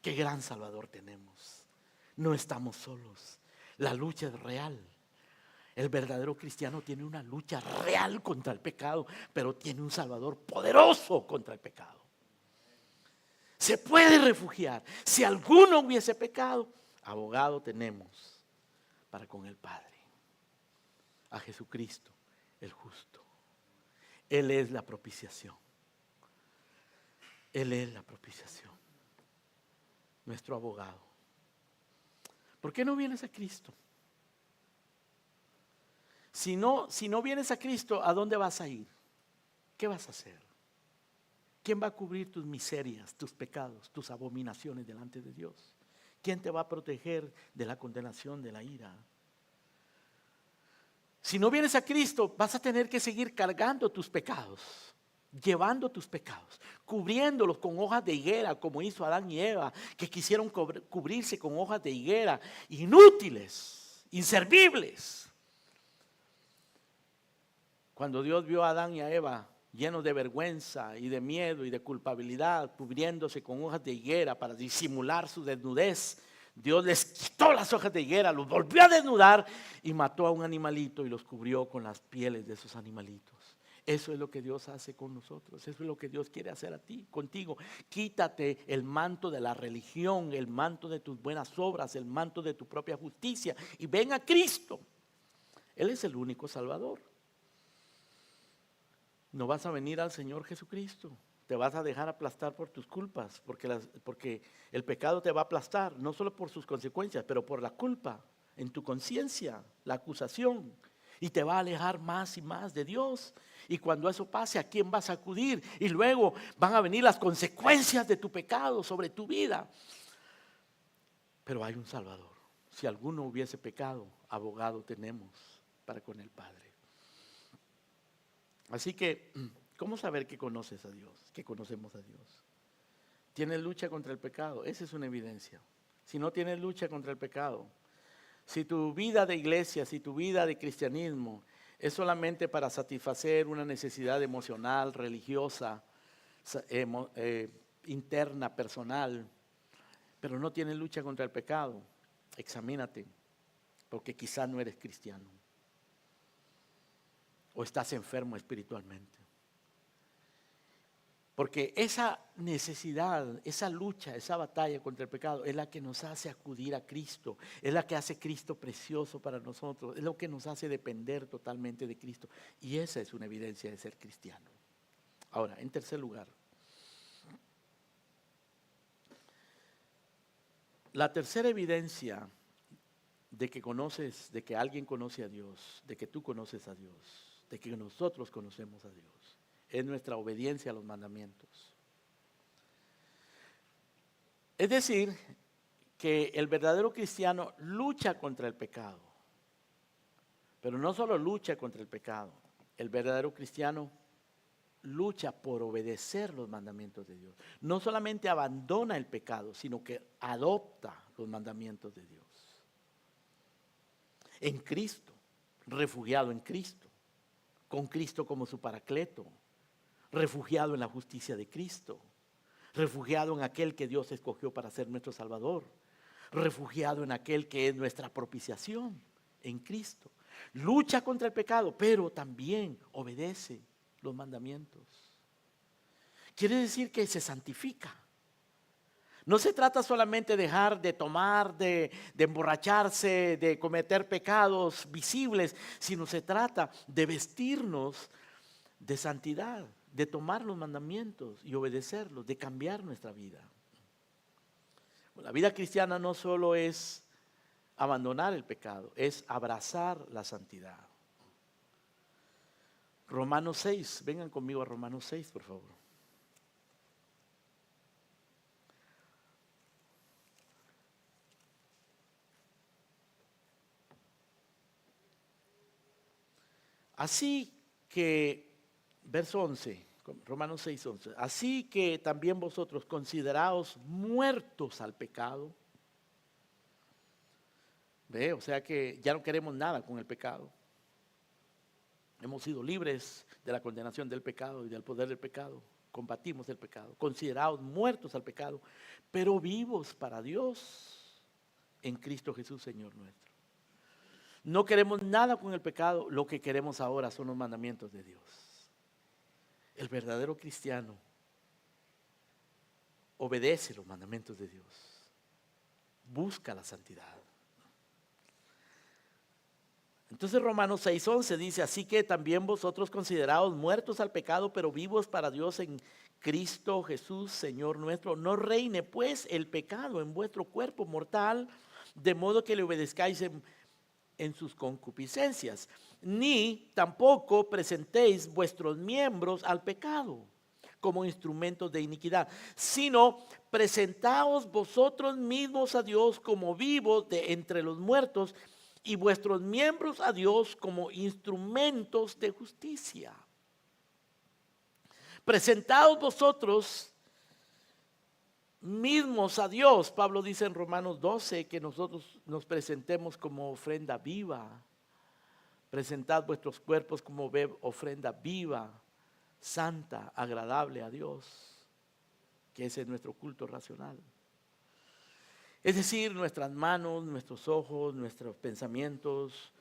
Qué gran Salvador tenemos. No estamos solos. La lucha es real. El verdadero cristiano tiene una lucha real contra el pecado, pero tiene un Salvador poderoso contra el pecado. Se puede refugiar. Si alguno hubiese pecado, abogado tenemos para con el Padre. A Jesucristo, el justo. Él es la propiciación. Él es la propiciación. Nuestro abogado. ¿Por qué no vienes a Cristo? Si no vienes a Cristo, ¿a dónde vas a ir? ¿Qué vas a hacer? ¿Quién va a cubrir tus miserias, tus pecados, tus abominaciones delante de Dios? ¿Quién te va a proteger de la condenación, de la ira? Si no vienes a Cristo, vas a tener que seguir cargando tus pecados, llevando tus pecados, cubriéndolos con hojas de higuera, como hizo Adán y Eva, que quisieron cubrirse con hojas de higuera, inútiles, inservibles. Cuando Dios vio a Adán y a Eva llenos de vergüenza y de miedo y de culpabilidad, cubriéndose con hojas de higuera para disimular su desnudez, Dios les quitó las hojas de higuera, los volvió a desnudar y mató a un animalito y los cubrió con las pieles de esos animalitos. Eso es lo que Dios hace con nosotros. Eso es lo que Dios quiere hacer a ti, contigo. Quítate el manto de la religión, el manto de tus buenas obras, el manto de tu propia justicia y ven a Cristo. Él es el único Salvador. No vas a venir al Señor Jesucristo. Te vas a dejar aplastar por tus culpas, porque el pecado te va a aplastar, no solo por sus consecuencias, pero por la culpa en tu conciencia, la acusación. Y te va a alejar más y más de Dios. Y cuando eso pase, ¿a quién vas a acudir? Y luego van a venir las consecuencias de tu pecado sobre tu vida. Pero hay un Salvador. Si alguno hubiese pecado, abogado tenemos para con el Padre. Así que, ¿cómo saber que conoces a Dios? Que conocemos a Dios. ¿Tienes lucha contra el pecado? Esa es una evidencia. Si no tienes lucha contra el pecado, si tu vida de iglesia, si tu vida de cristianismo es solamente para satisfacer una necesidad emocional, religiosa, interna, personal, pero no tienes lucha contra el pecado, examínate, porque quizás no eres cristiano o estás enfermo espiritualmente. Porque esa necesidad, esa lucha, esa batalla contra el pecado es la que nos hace acudir a Cristo, es la que hace Cristo precioso para nosotros, es lo que nos hace depender totalmente de Cristo. Y esa es una evidencia de ser cristiano. Ahora, en tercer lugar, la tercera evidencia de que conoces, de que alguien conoce a Dios, de que tú conoces a Dios, de que nosotros conocemos a Dios, es nuestra obediencia a los mandamientos. Es decir, que el verdadero cristiano lucha contra el pecado, pero no solo lucha contra el pecado, el verdadero cristiano lucha por obedecer los mandamientos de Dios. No solamente abandona el pecado, sino que adopta los mandamientos de Dios. En Cristo, refugiado en Cristo, con Cristo como su paracleto, refugiado en la justicia de Cristo, refugiado en aquel que Dios escogió para ser nuestro Salvador, refugiado en aquel que es nuestra propiciación en Cristo. Lucha contra el pecado, pero también obedece los mandamientos. Quiere decir que se santifica. No se trata solamente de dejar de tomar, de emborracharse, de cometer pecados visibles, sino se trata de vestirnos de santidad, de tomar los mandamientos y obedecerlos, de cambiar nuestra vida. La vida cristiana no solo es abandonar el pecado, es abrazar la santidad. Romanos 6, vengan conmigo a Romanos 6, por favor. Así que, verso 11, Romanos 6, 11, así que también vosotros consideraos muertos al pecado. ¿Ve? O sea que ya no queremos nada con el pecado. Hemos sido libres de la condenación del pecado y del poder del pecado. Combatimos el pecado. Consideraos muertos al pecado, pero vivos para Dios en Cristo Jesús, Señor nuestro. No queremos nada con el pecado, lo que queremos ahora son los mandamientos de Dios. El verdadero cristiano obedece los mandamientos de Dios, busca la santidad. Entonces Romanos 6:11 dice, así que también vosotros consideraos muertos al pecado, pero vivos para Dios en Cristo Jesús, Señor nuestro. No reine pues el pecado en vuestro cuerpo mortal, de modo que le obedezcáis en sus concupiscencias, ni tampoco presentéis vuestros miembros al pecado como instrumentos de iniquidad, sino presentaos vosotros mismos a Dios como vivos de entre los muertos y vuestros miembros a Dios como instrumentos de justicia. Presentaos vosotros mismos a Dios. Pablo dice en Romanos 12 que nosotros nos presentemos como ofrenda viva. Presentad vuestros cuerpos como ofrenda viva, santa, agradable a Dios, que ese es nuestro culto racional. Es decir, nuestras manos, nuestros ojos, nuestros pensamientos,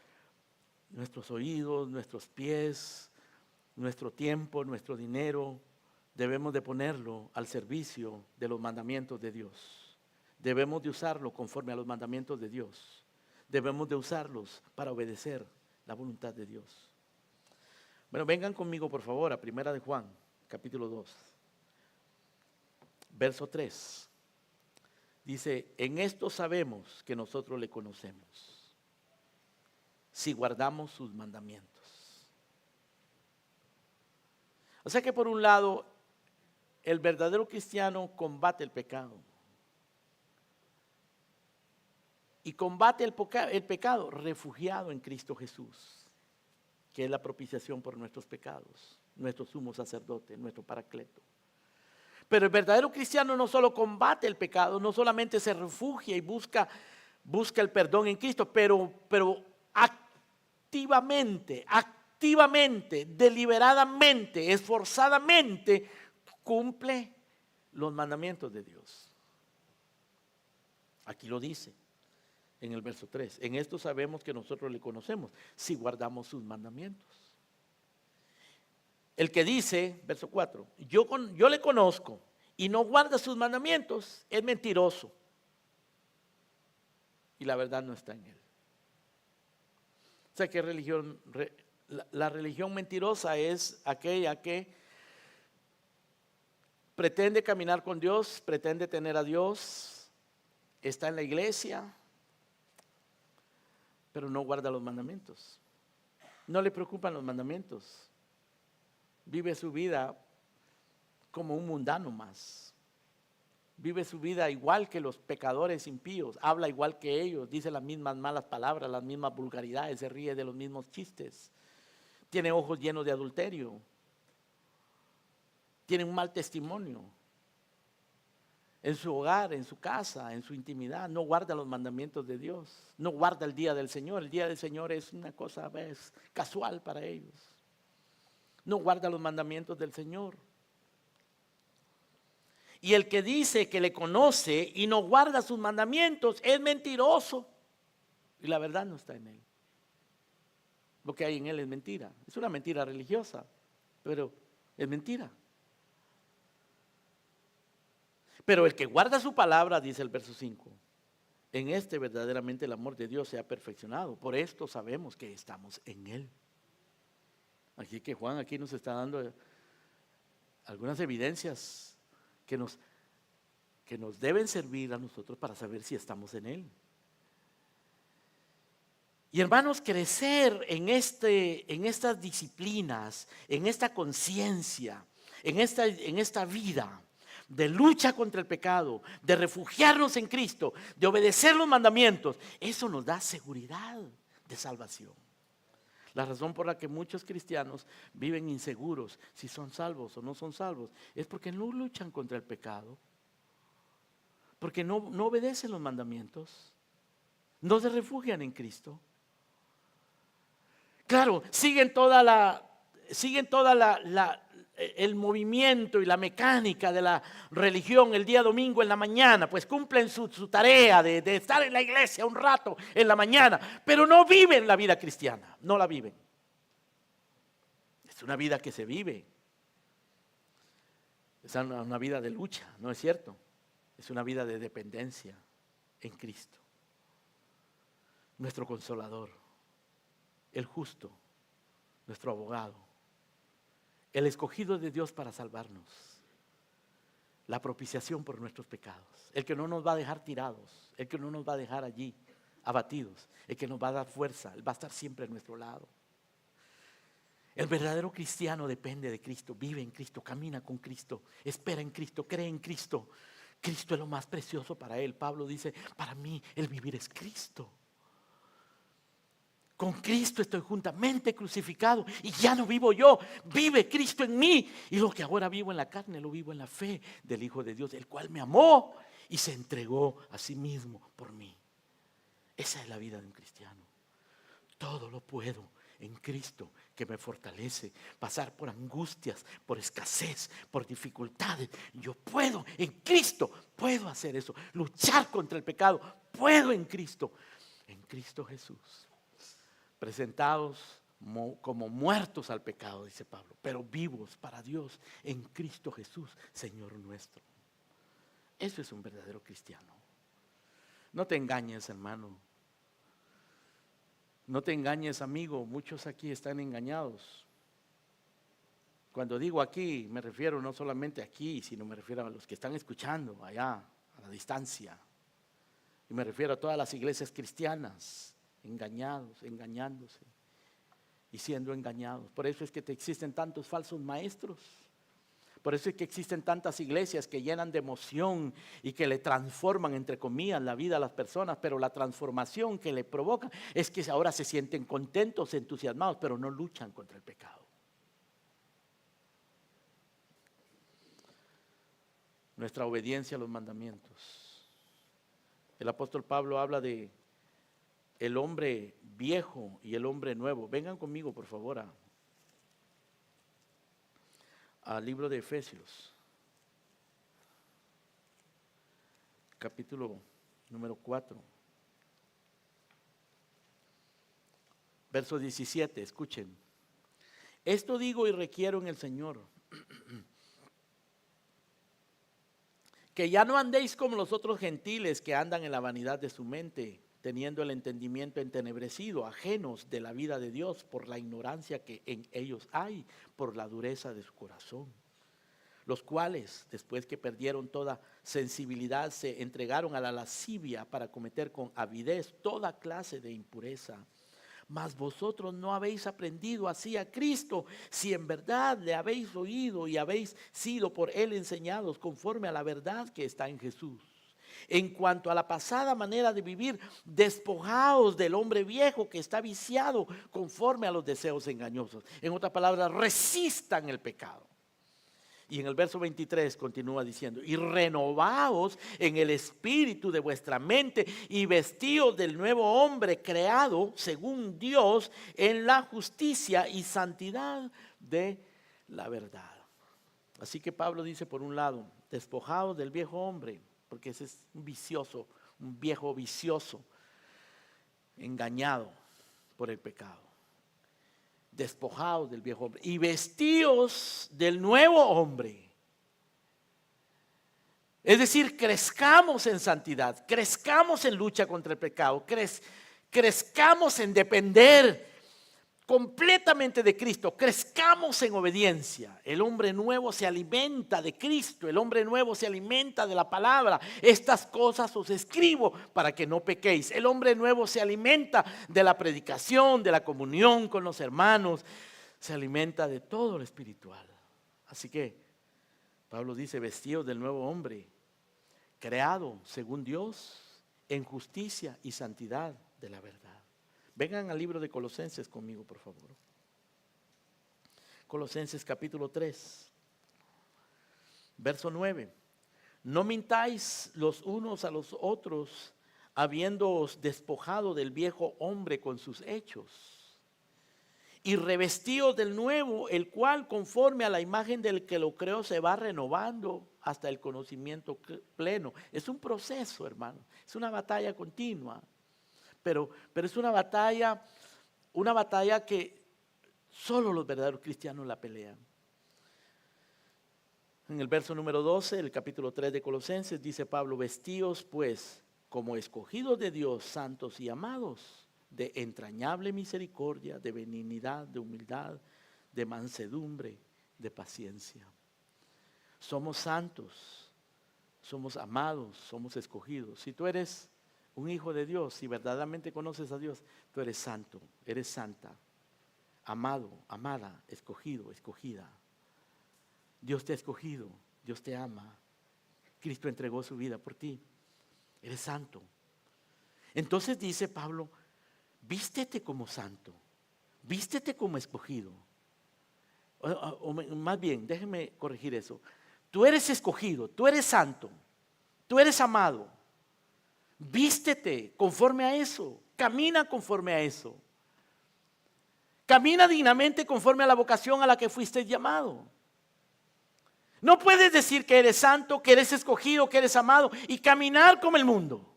nuestros oídos, nuestros pies, nuestro tiempo, nuestro dinero, debemos de ponerlo al servicio de los mandamientos de Dios. Debemos de usarlo conforme a los mandamientos de Dios. Debemos de usarlos para obedecer la voluntad de Dios. Bueno, vengan conmigo por favor a Primera de Juan, capítulo 2, verso 3. Dice, en esto sabemos que nosotros le conocemos, si guardamos sus mandamientos. O sea que por un lado, el verdadero cristiano combate el pecado. Y combate el pecado refugiado en Cristo Jesús, que es la propiciación por nuestros pecados, nuestro sumo sacerdote, nuestro paracleto. Pero el verdadero cristiano no solo combate el pecado, no solamente se refugia y busca el perdón en Cristo, pero activamente, deliberadamente, esforzadamente cumple los mandamientos de Dios. Aquí lo dice en el verso 3. En esto sabemos que nosotros le conocemos, si guardamos sus mandamientos. El que dice, verso 4, yo le conozco y no guarda sus mandamientos, es mentiroso. Y la verdad no está en él. O sea que la religión mentirosa es aquella que pretende caminar con Dios, pretende tener a Dios, está en la iglesia, pero no guarda los mandamientos. No le preocupan los mandamientos. Vive su vida como un mundano más. Vive su vida igual que los pecadores impíos. Habla igual que ellos. Dice las mismas malas palabras, las mismas vulgaridades. Se ríe de los mismos chistes. Tiene ojos llenos de adulterio. Tiene un mal testimonio. En su hogar, en su casa, en su intimidad, no guarda los mandamientos de Dios. No guarda el día del Señor. El día del Señor es una cosa casual para ellos. No guarda los mandamientos del Señor. Y el que dice que le conoce y no guarda sus mandamientos es mentiroso. Y la verdad no está en él. Lo que hay en él es mentira. Es una mentira religiosa, pero es mentira. Pero el que guarda su palabra, dice el verso 5, en este verdaderamente el amor de Dios se ha perfeccionado. Por esto sabemos que estamos en él. Así que Juan aquí nos está dando algunas evidencias que nos deben servir a nosotros para saber si estamos en él. Y hermanos, crecer en estas disciplinas, en esta conciencia, en esta vida de lucha contra el pecado, de refugiarnos en Cristo, de obedecer los mandamientos, eso nos da seguridad de salvación. La razón por la que muchos cristianos viven inseguros si son salvos o no son salvos es porque no luchan contra el pecado, porque no obedecen los mandamientos, no se refugian en Cristo. Claro, siguen el movimiento y la mecánica de la religión el día domingo en la mañana, pues cumplen su tarea de estar en la iglesia un rato en la mañana, pero no viven la vida cristiana, no la viven. Es una vida que se vive, es una vida de lucha, ¿no es cierto? Es una vida de dependencia en Cristo, nuestro consolador, el justo, nuestro abogado, el escogido de Dios para salvarnos, la propiciación por nuestros pecados, el que no nos va a dejar tirados, el que no nos va a dejar allí abatidos, el que nos va a dar fuerza, él va a estar siempre a nuestro lado. El verdadero cristiano depende de Cristo, vive en Cristo, camina con Cristo, espera en Cristo, cree en Cristo. Cristo es lo más precioso para él. Pablo dice, para mí el vivir es Cristo. Con Cristo estoy juntamente crucificado y ya no vivo yo, vive Cristo en mí. Y lo que ahora vivo en la carne, lo vivo en la fe del Hijo de Dios, el cual me amó y se entregó a sí mismo por mí. Esa es la vida de un cristiano. Todo lo puedo en Cristo que me fortalece. Pasar por angustias, por escasez, por dificultades. Yo puedo en Cristo, puedo hacer eso. Luchar contra el pecado, puedo en Cristo Jesús. Presentados, como muertos al pecado, dice Pablo, pero vivos para Dios en Cristo Jesús, Señor nuestro. Eso es un verdadero cristiano. No te engañes, hermano. No te engañes, amigo. Muchos aquí están engañados. Cuando digo aquí, me refiero no solamente aquí, sino me refiero a los que están escuchando allá, a la distancia. Y me refiero a todas las iglesias cristianas, engañados, engañándose y siendo engañados. Por eso es que existen tantos falsos maestros. Por eso es que existen tantas iglesias que llenan de emoción y que le transforman, entre comillas, la vida a las personas. Pero la transformación que le provoca es que ahora se sienten contentos, entusiasmados, pero no luchan contra el pecado. Nuestra obediencia a los mandamientos. El apóstol Pablo habla de el hombre viejo y el hombre nuevo. Vengan conmigo, por favor, al libro de Efesios, capítulo número 4, verso 17, escuchen. Esto digo y requiero en el Señor, que ya no andéis como los otros gentiles que andan en la vanidad de su mente, teniendo el entendimiento entenebrecido, ajenos de la vida de Dios por la ignorancia que en ellos hay, por la dureza de su corazón. Los cuales, después que perdieron toda sensibilidad, se entregaron a la lascivia para cometer con avidez toda clase de impureza. Mas vosotros no habéis aprendido así a Cristo, si en verdad le habéis oído y habéis sido por él enseñados conforme a la verdad que está en Jesús. En cuanto a la pasada manera de vivir, despojaos del hombre viejo que está viciado conforme a los deseos engañosos. En otras palabras, resistan el pecado. Y en el verso 23 continúa diciendo, y renovaos en el espíritu de vuestra mente y vestíos del nuevo hombre creado según Dios en la justicia y santidad de la verdad. Así que Pablo dice, por un lado, despojaos del viejo hombre, porque ese es un vicioso, un viejo vicioso, engañado por el pecado. Despojados del viejo hombre y vestíos del nuevo hombre. Es decir, crezcamos en santidad, crezcamos en lucha contra el pecado, crezcamos en depender completamente de Cristo, crezcamos en obediencia. El hombre nuevo se alimenta de Cristo, el hombre nuevo se alimenta de la palabra. Estas cosas os escribo para que no pequéis. El hombre nuevo se alimenta de la predicación, de la comunión con los hermanos, se alimenta de todo lo espiritual. Así que Pablo dice, vestidos del nuevo hombre, creado según Dios en justicia y santidad de la verdad. Vengan al libro de Colosenses conmigo, por favor. Colosenses capítulo 3, verso 9. No mintáis los unos a los otros, habiéndoos despojado del viejo hombre con sus hechos, y revestíos del nuevo, el cual conforme a la imagen del que lo creó se va renovando hasta el conocimiento pleno. Es un proceso, hermano, es una batalla continua. Pero es una batalla que solo los verdaderos cristianos la pelean. En el verso número 12, el capítulo 3 de Colosenses, dice Pablo, vestíos pues como escogidos de Dios, santos y amados, de entrañable misericordia, de benignidad, de humildad, de mansedumbre, de paciencia. Somos santos, somos amados, somos escogidos. Si tú eres un hijo de Dios, si verdaderamente conoces a Dios, tú eres santo, eres santa, amado, amada, escogido, escogida. Dios te ha escogido, Dios te ama. Cristo entregó su vida por ti. Eres santo. Entonces dice Pablo, vístete como santo, vístete como escogido. O más bien, déjeme corregir eso. Tú eres escogido, tú eres santo, tú eres amado. Vístete conforme a eso, camina conforme a eso. Camina dignamente conforme a la vocación a la que fuiste llamado. No puedes decir que eres santo, que eres escogido, que eres amado y caminar como el mundo.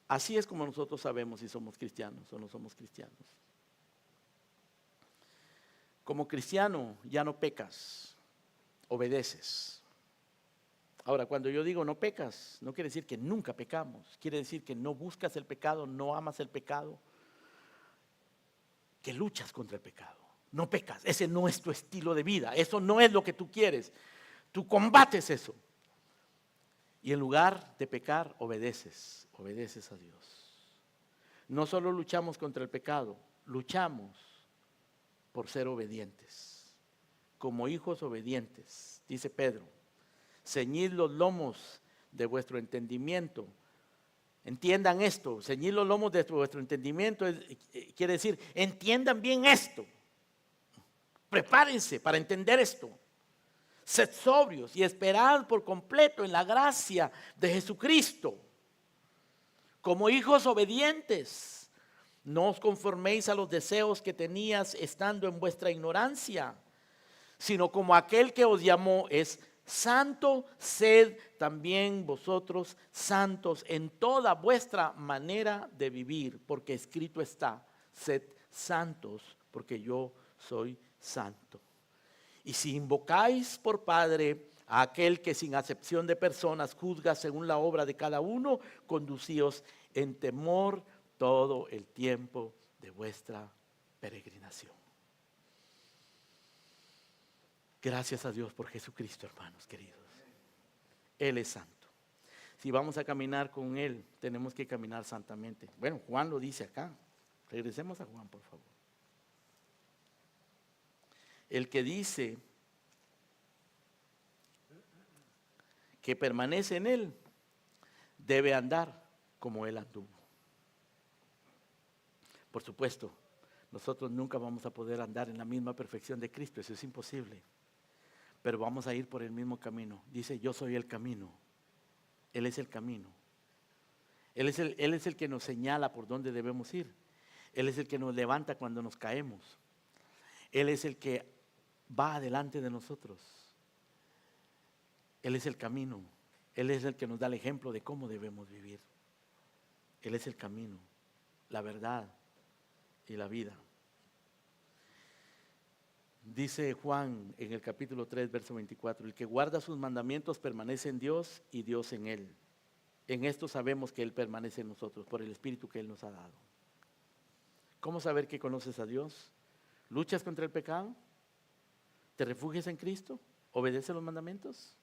Así es como nosotros sabemos si somos cristianos o no somos cristianos. Como cristiano ya no pecas, obedeces. Ahora, cuando yo digo no pecas, no quiere decir que nunca pecamos. Quiere decir que no buscas el pecado, no amas el pecado, que luchas contra el pecado. No pecas, ese no es tu estilo de vida, eso no es lo que tú quieres. Tú combates eso. Y en lugar de pecar, obedeces a Dios. No solo luchamos contra el pecado, luchamos por ser obedientes. Como hijos obedientes, dice Pedro, ceñid los lomos de vuestro entendimiento. Entiendan esto, ceñid los lomos de vuestro entendimiento quiere decir, entiendan bien esto. Prepárense para entender esto. Sed sobrios y esperad por completo en la gracia de Jesucristo. Como hijos obedientes, no os conforméis a los deseos que tenías estando en vuestra ignorancia, sino como aquel que os llamó es santo, sed también vosotros santos en toda vuestra manera de vivir, porque escrito está, sed santos, porque yo soy santo. Y si invocáis por Padre a aquel que sin acepción de personas juzga según la obra de cada uno, conducíos en temor todo el tiempo de vuestra peregrinación. Gracias a Dios por Jesucristo, hermanos queridos. Él es santo. Si vamos a caminar con Él, tenemos que caminar santamente. Bueno, Juan lo dice acá. Regresemos a Juan, por favor. El que dice que permanece en Él, debe andar como Él anduvo. Por supuesto, nosotros nunca vamos a poder andar en la misma perfección de Cristo, eso es imposible. Pero vamos a ir por el mismo camino. Dice, yo soy el camino. Él es el camino. Él es el que nos señala por dónde debemos ir. Él es el que nos levanta cuando nos caemos. Él es el que va adelante de nosotros. Él es el camino. Él es el que nos da el ejemplo de cómo debemos vivir. Él es el camino, la verdad y la vida. Dice Juan en el capítulo 3, verso 24, el que guarda sus mandamientos permanece en Dios y Dios en él. En esto sabemos que Él permanece en nosotros, por el Espíritu que Él nos ha dado. ¿Cómo saber que conoces a Dios? ¿Luchas contra el pecado? ¿Te refugias en Cristo? ¿Obedeces los mandamientos?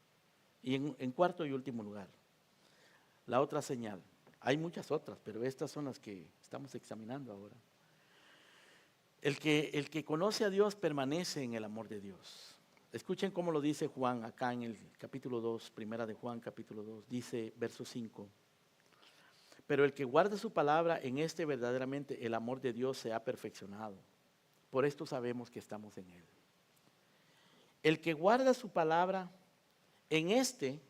Y en cuarto y último lugar, la otra señal. Hay muchas otras, pero estas son las que estamos examinando ahora. El que conoce a Dios permanece en el amor de Dios. Escuchen cómo lo dice Juan acá en el capítulo 2, primera de Juan capítulo 2, dice verso 5. Pero el que guarda su palabra, en este verdaderamente el amor de Dios se ha perfeccionado. Por esto sabemos que estamos en Él. El que guarda su palabra, en este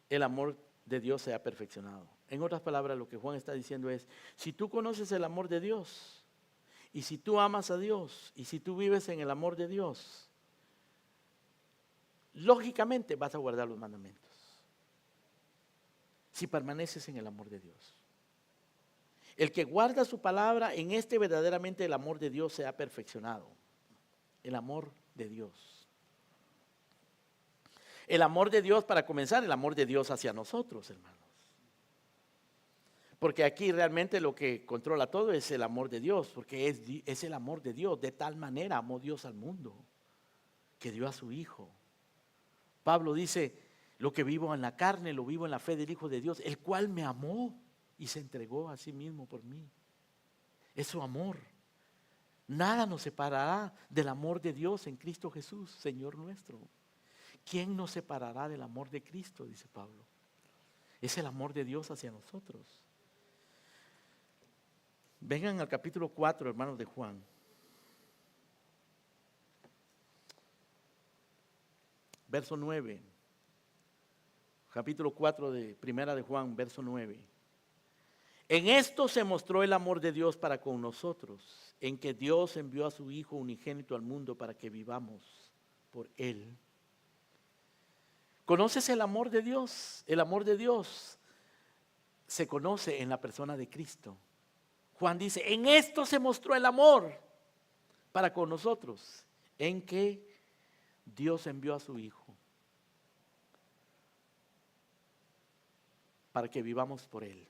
el amor de Dios se ha perfeccionado. En otras palabras, lo que Juan está diciendo es, si tú conoces el amor de Dios, y si tú amas a Dios, y si tú vives en el amor de Dios, lógicamente vas a guardar los mandamientos. Si permaneces en el amor de Dios. El que guarda su palabra, en este verdaderamente el amor de Dios se ha perfeccionado. El amor de Dios. El amor de Dios, para comenzar, el amor de Dios hacia nosotros, hermanos. Porque aquí realmente lo que controla todo es el amor de Dios, porque es el amor de Dios. De tal manera amó Dios al mundo, que dio a su Hijo. Pablo dice, lo que vivo en la carne, lo vivo en la fe del Hijo de Dios, el cual me amó y se entregó a sí mismo por mí. Es su amor. Nada nos separará del amor de Dios en Cristo Jesús, Señor nuestro. ¿Quién nos separará del amor de Cristo? Dice Pablo. Es el amor de Dios hacia nosotros. Vengan al capítulo 4, hermanos de Juan. Verso 9. Capítulo 4 de Primera de Juan, verso 9. En esto se mostró el amor de Dios para con nosotros, en que Dios envió a su Hijo unigénito al mundo para que vivamos por Él. ¿Conoces el amor de Dios? El amor de Dios se conoce en la persona de Cristo. Juan dice, en esto se mostró el amor para con nosotros, en que Dios envió a su Hijo para que vivamos por Él.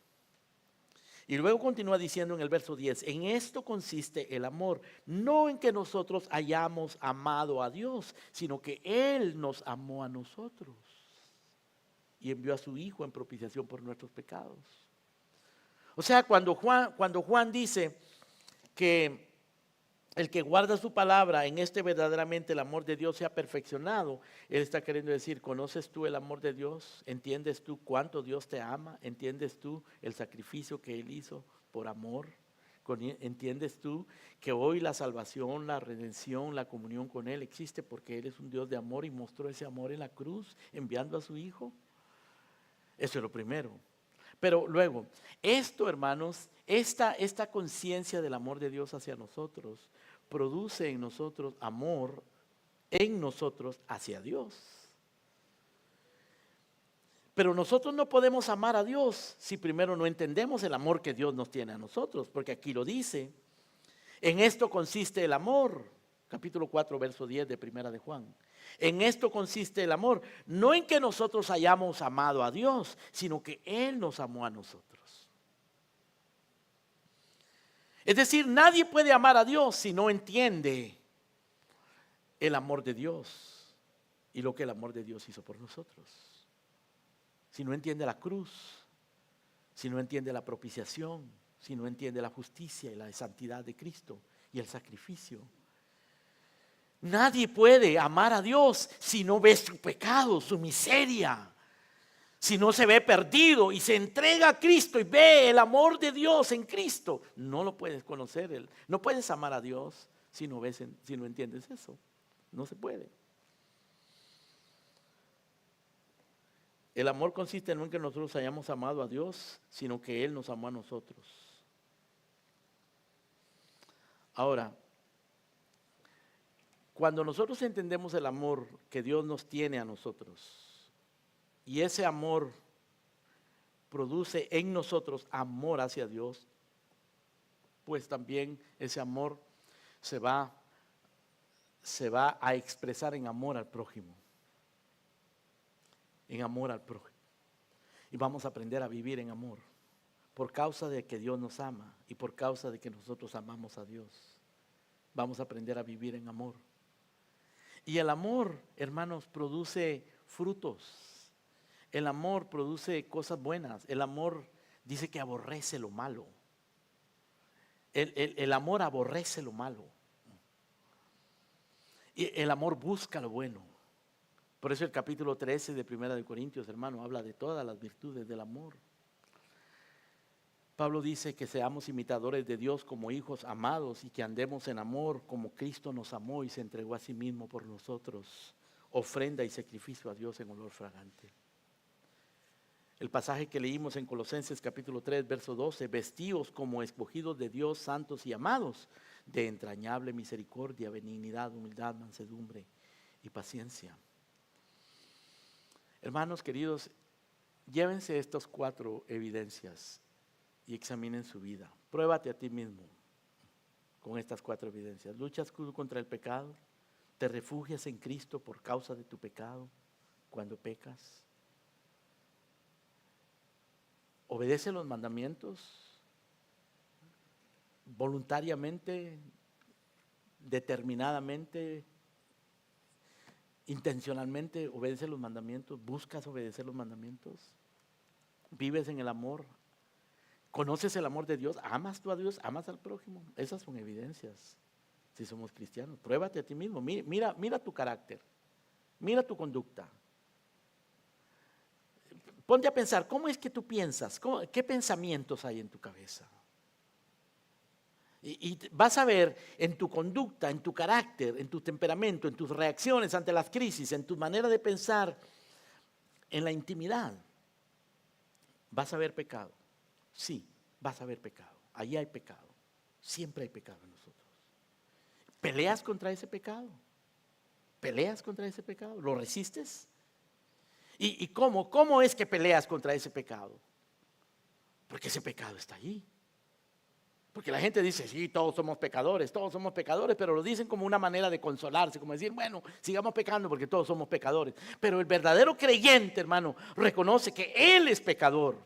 Y luego continúa diciendo en el verso 10, en esto consiste el amor, no en que nosotros hayamos amado a Dios, sino que Él nos amó a nosotros y envió a su Hijo en propiciación por nuestros pecados. O sea, cuando Juan dice que el que guarda su palabra, en este verdaderamente el amor de Dios se ha perfeccionado, él está queriendo decir, ¿conoces tú el amor de Dios? ¿Entiendes tú cuánto Dios te ama? ¿Entiendes tú el sacrificio que Él hizo por amor? ¿Entiendes tú que hoy la salvación, la redención, la comunión con Él existe porque Él es un Dios de amor y mostró ese amor en la cruz enviando a su Hijo? Eso es lo primero. Pero luego, esto, hermanos, esta conciencia del amor de Dios hacia nosotros produce en nosotros amor en nosotros hacia Dios. Pero nosotros no podemos amar a Dios si primero no entendemos el amor que Dios nos tiene a nosotros, porque aquí lo dice. En esto consiste el amor, capítulo 4, verso 10 de Primera de Juan. En esto consiste el amor, no en que nosotros hayamos amado a Dios, sino que Él nos amó a nosotros. Es decir, nadie puede amar a Dios si no entiende el amor de Dios y lo que el amor de Dios hizo por nosotros. Si no entiende la cruz, si no entiende la propiciación, si no entiende la justicia y la santidad de Cristo y el sacrificio. Nadie puede amar a Dios si no ve su pecado, su miseria. Si no se ve perdido y se entrega a Cristo y ve el amor de Dios en Cristo, no lo puedes conocer. No puedes amar a Dios si no entiendes eso. No se puede. El amor consiste no en que nosotros hayamos amado a Dios, sino que Él nos amó a nosotros. Ahora, cuando nosotros entendemos el amor que Dios nos tiene a nosotros, y ese amor produce en nosotros amor hacia Dios, pues también ese amor se va a expresar en amor al prójimo. En amor al prójimo. Y vamos a aprender a vivir en amor. Por causa de que Dios nos ama y por causa de que nosotros amamos a Dios. Vamos a aprender a vivir en amor. Y el amor, hermanos, produce frutos. El amor produce cosas buenas. El amor dice que aborrece lo malo. El amor aborrece lo malo. Y el amor busca lo bueno. Por eso el capítulo 13 de Primera de Corintios, hermano, habla de todas las virtudes del amor. Pablo dice que seamos imitadores de Dios como hijos amados y que andemos en amor como Cristo nos amó y se entregó a sí mismo por nosotros, ofrenda y sacrificio a Dios en olor fragante. El pasaje que leímos en Colosenses capítulo 3, verso 12, vestíos como escogidos de Dios, santos y amados, de entrañable misericordia, benignidad, humildad, mansedumbre y paciencia. Hermanos queridos, llévense estas 4 evidencias y examinen su vida. Pruébate a ti mismo con estas 4 evidencias. Luchas contra el pecado, te refugias en Cristo por causa de tu pecado cuando pecas. Obedece los mandamientos voluntariamente, determinadamente, intencionalmente. Obedece los mandamientos, buscas obedecer los mandamientos, vives en el amor, conoces el amor de Dios, amas tú a Dios, amas al prójimo. Esas son evidencias si somos cristianos. Pruébate a ti mismo, mira tu carácter, mira tu conducta. Ponte a pensar, ¿cómo es que tú piensas? ¿Qué pensamientos hay en tu cabeza? Y vas a ver en tu conducta, en tu carácter, en tu temperamento, en tus reacciones ante las crisis, en tu manera de pensar, en la intimidad. ¿Vas a ver pecado? Sí, vas a ver pecado. Allí hay pecado. Siempre hay pecado en nosotros. ¿Peleas contra ese pecado? ¿Peleas contra ese pecado? ¿Lo resistes? ¿Y cómo es que peleas contra ese pecado? Porque ese pecado está allí. Porque la gente dice, sí, todos somos pecadores, pero lo dicen como una manera de consolarse, como decir, bueno, sigamos pecando porque todos somos pecadores. Pero el verdadero creyente, hermano, reconoce que él es pecador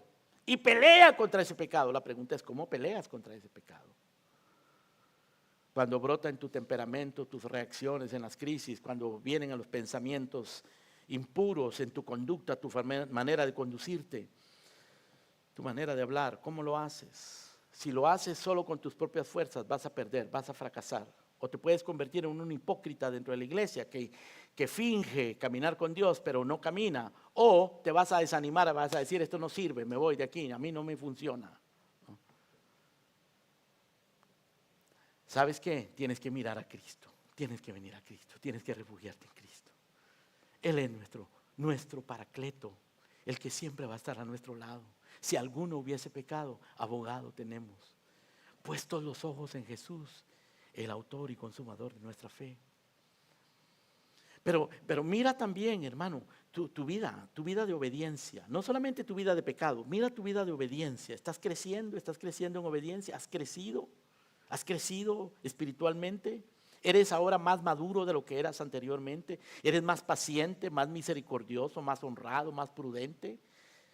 y pelea contra ese pecado. La pregunta es, ¿cómo peleas contra ese pecado? Cuando brota en tu temperamento, tus reacciones en las crisis, cuando vienen a los pensamientos impuros en tu conducta, tu manera de conducirte, tu manera de hablar, ¿cómo lo haces? Si lo haces solo con tus propias fuerzas, vas a perder, vas a fracasar. O te puedes convertir en un hipócrita dentro de la iglesia que finge caminar con Dios, pero no camina. O te vas a desanimar, vas a decir, esto no sirve, me voy de aquí, a mí no me funciona. ¿Sabes qué? Tienes que mirar a Cristo, tienes que venir a Cristo, tienes que refugiarte en Cristo. Él es nuestro paracleto, el que siempre va a estar a nuestro lado. Si alguno hubiese pecado, abogado tenemos. Puestos los ojos en Jesús, el autor y consumador de nuestra fe. Pero mira también, hermano, tu vida de obediencia. No solamente tu vida de pecado, mira tu vida de obediencia. ¿Estás creciendo en obediencia? ¿Has crecido? ¿Has crecido espiritualmente? ¿Eres ahora más maduro de lo que eras anteriormente? ¿Eres más paciente, más misericordioso, más honrado, más prudente?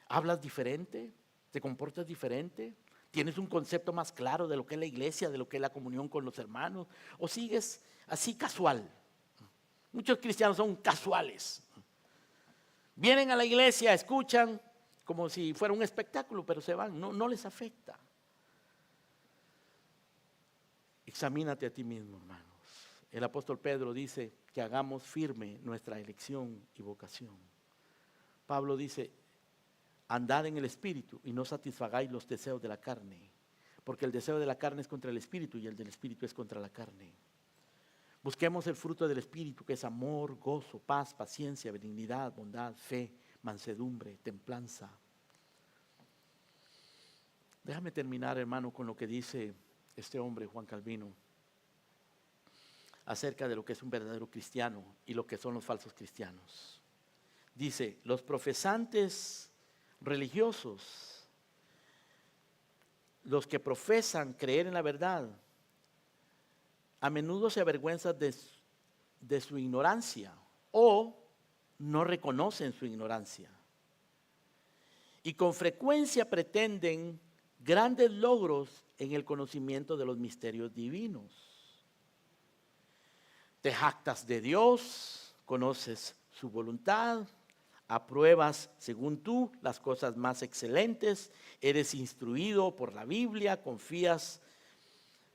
¿Hablas diferente? ¿Te comportas diferente? ¿Tienes un concepto más claro de lo que es la iglesia, de lo que es la comunión con los hermanos? ¿O sigues así casual? Muchos cristianos son casuales. Vienen a la iglesia, escuchan como si fuera un espectáculo, pero se van, no les afecta. Examínate a ti mismo, hermanos. El apóstol Pedro dice que hagamos firme nuestra elección y vocación. Pablo dice, andad en el espíritu y no satisfagáis los deseos de la carne, porque el deseo de la carne es contra el espíritu y el del espíritu es contra la carne. Busquemos el fruto del espíritu, que es amor, gozo, paz, paciencia, benignidad, bondad, fe, mansedumbre, templanza. Déjame terminar, hermano, con lo que dice este hombre, Juan Calvino, acerca de lo que es un verdadero cristiano y lo que son los falsos cristianos. Dice, los profesantes religiosos, los que profesan creer en la verdad, a menudo se avergüenzan de su ignorancia o no reconocen su ignorancia. Y con frecuencia pretenden grandes logros en el conocimiento de los misterios divinos. Te jactas de Dios, conoces su voluntad, apruebas según tú las cosas más excelentes, eres instruido por la Biblia, confías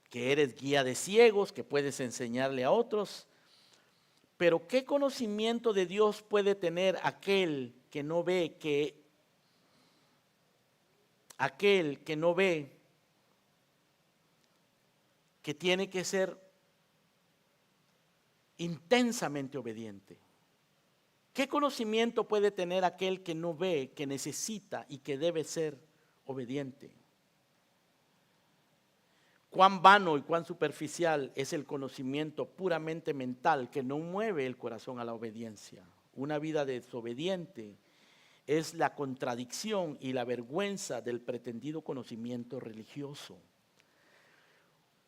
que eres guía de ciegos, que puedes enseñarle a otros. Pero ¿qué conocimiento de Dios puede tener aquel que no ve que tiene que ser intensamente obediente? ¿Qué conocimiento puede tener aquel que no ve, que necesita y que debe ser obediente? Cuán vano y cuán superficial es el conocimiento puramente mental que no mueve el corazón a la obediencia. Una vida desobediente es la contradicción y la vergüenza del pretendido conocimiento religioso.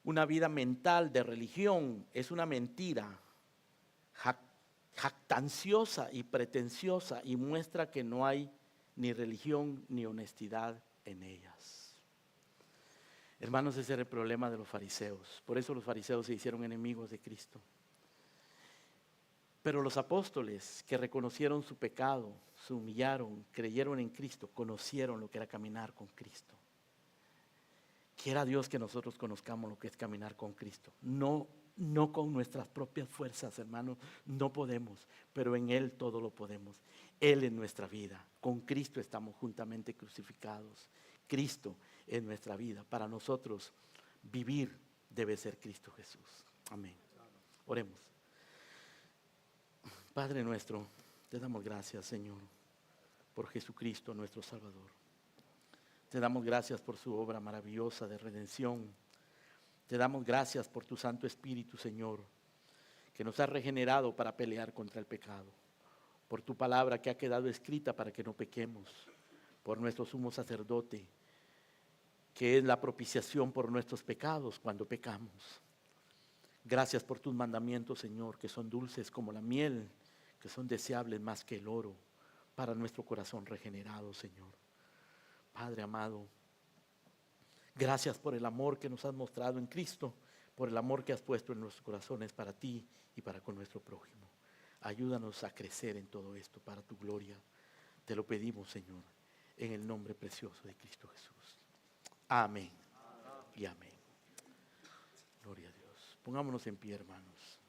Una vida mental de religión es una mentira jactanciosa y pretenciosa y muestra que no hay ni religión ni honestidad en ellas. Hermanos, ese era el problema de los fariseos. Por eso los fariseos se hicieron enemigos de Cristo. Pero los apóstoles que reconocieron su pecado, se humillaron, creyeron en Cristo, conocieron lo que era caminar con Cristo. Quiera Dios que nosotros conozcamos lo que es caminar con Cristo. No con nuestras propias fuerzas, hermanos, no podemos, pero en Él todo lo podemos. Él es nuestra vida. Con Cristo estamos juntamente crucificados. Cristo es nuestra vida. Para nosotros vivir debe ser Cristo Jesús. Amén. Oremos. Padre nuestro, te damos gracias, Señor, por Jesucristo nuestro Salvador. Te damos gracias por su obra maravillosa de redención. Te damos gracias por tu Santo Espíritu, Señor, que nos ha regenerado para pelear contra el pecado. Por tu palabra que ha quedado escrita para que no pequemos. Por nuestro sumo sacerdote, que es la propiciación por nuestros pecados cuando pecamos. Gracias por tus mandamientos, Señor, que son dulces como la miel, que son deseables más que el oro para nuestro corazón regenerado, Señor. Padre amado, gracias por el amor que nos has mostrado en Cristo, por el amor que has puesto en nuestros corazones para ti y para con nuestro prójimo. Ayúdanos a crecer en todo esto para tu gloria. Te lo pedimos, Señor, en el nombre precioso de Cristo Jesús. Amén y amén. Gloria a Dios. Pongámonos en pie, hermanos.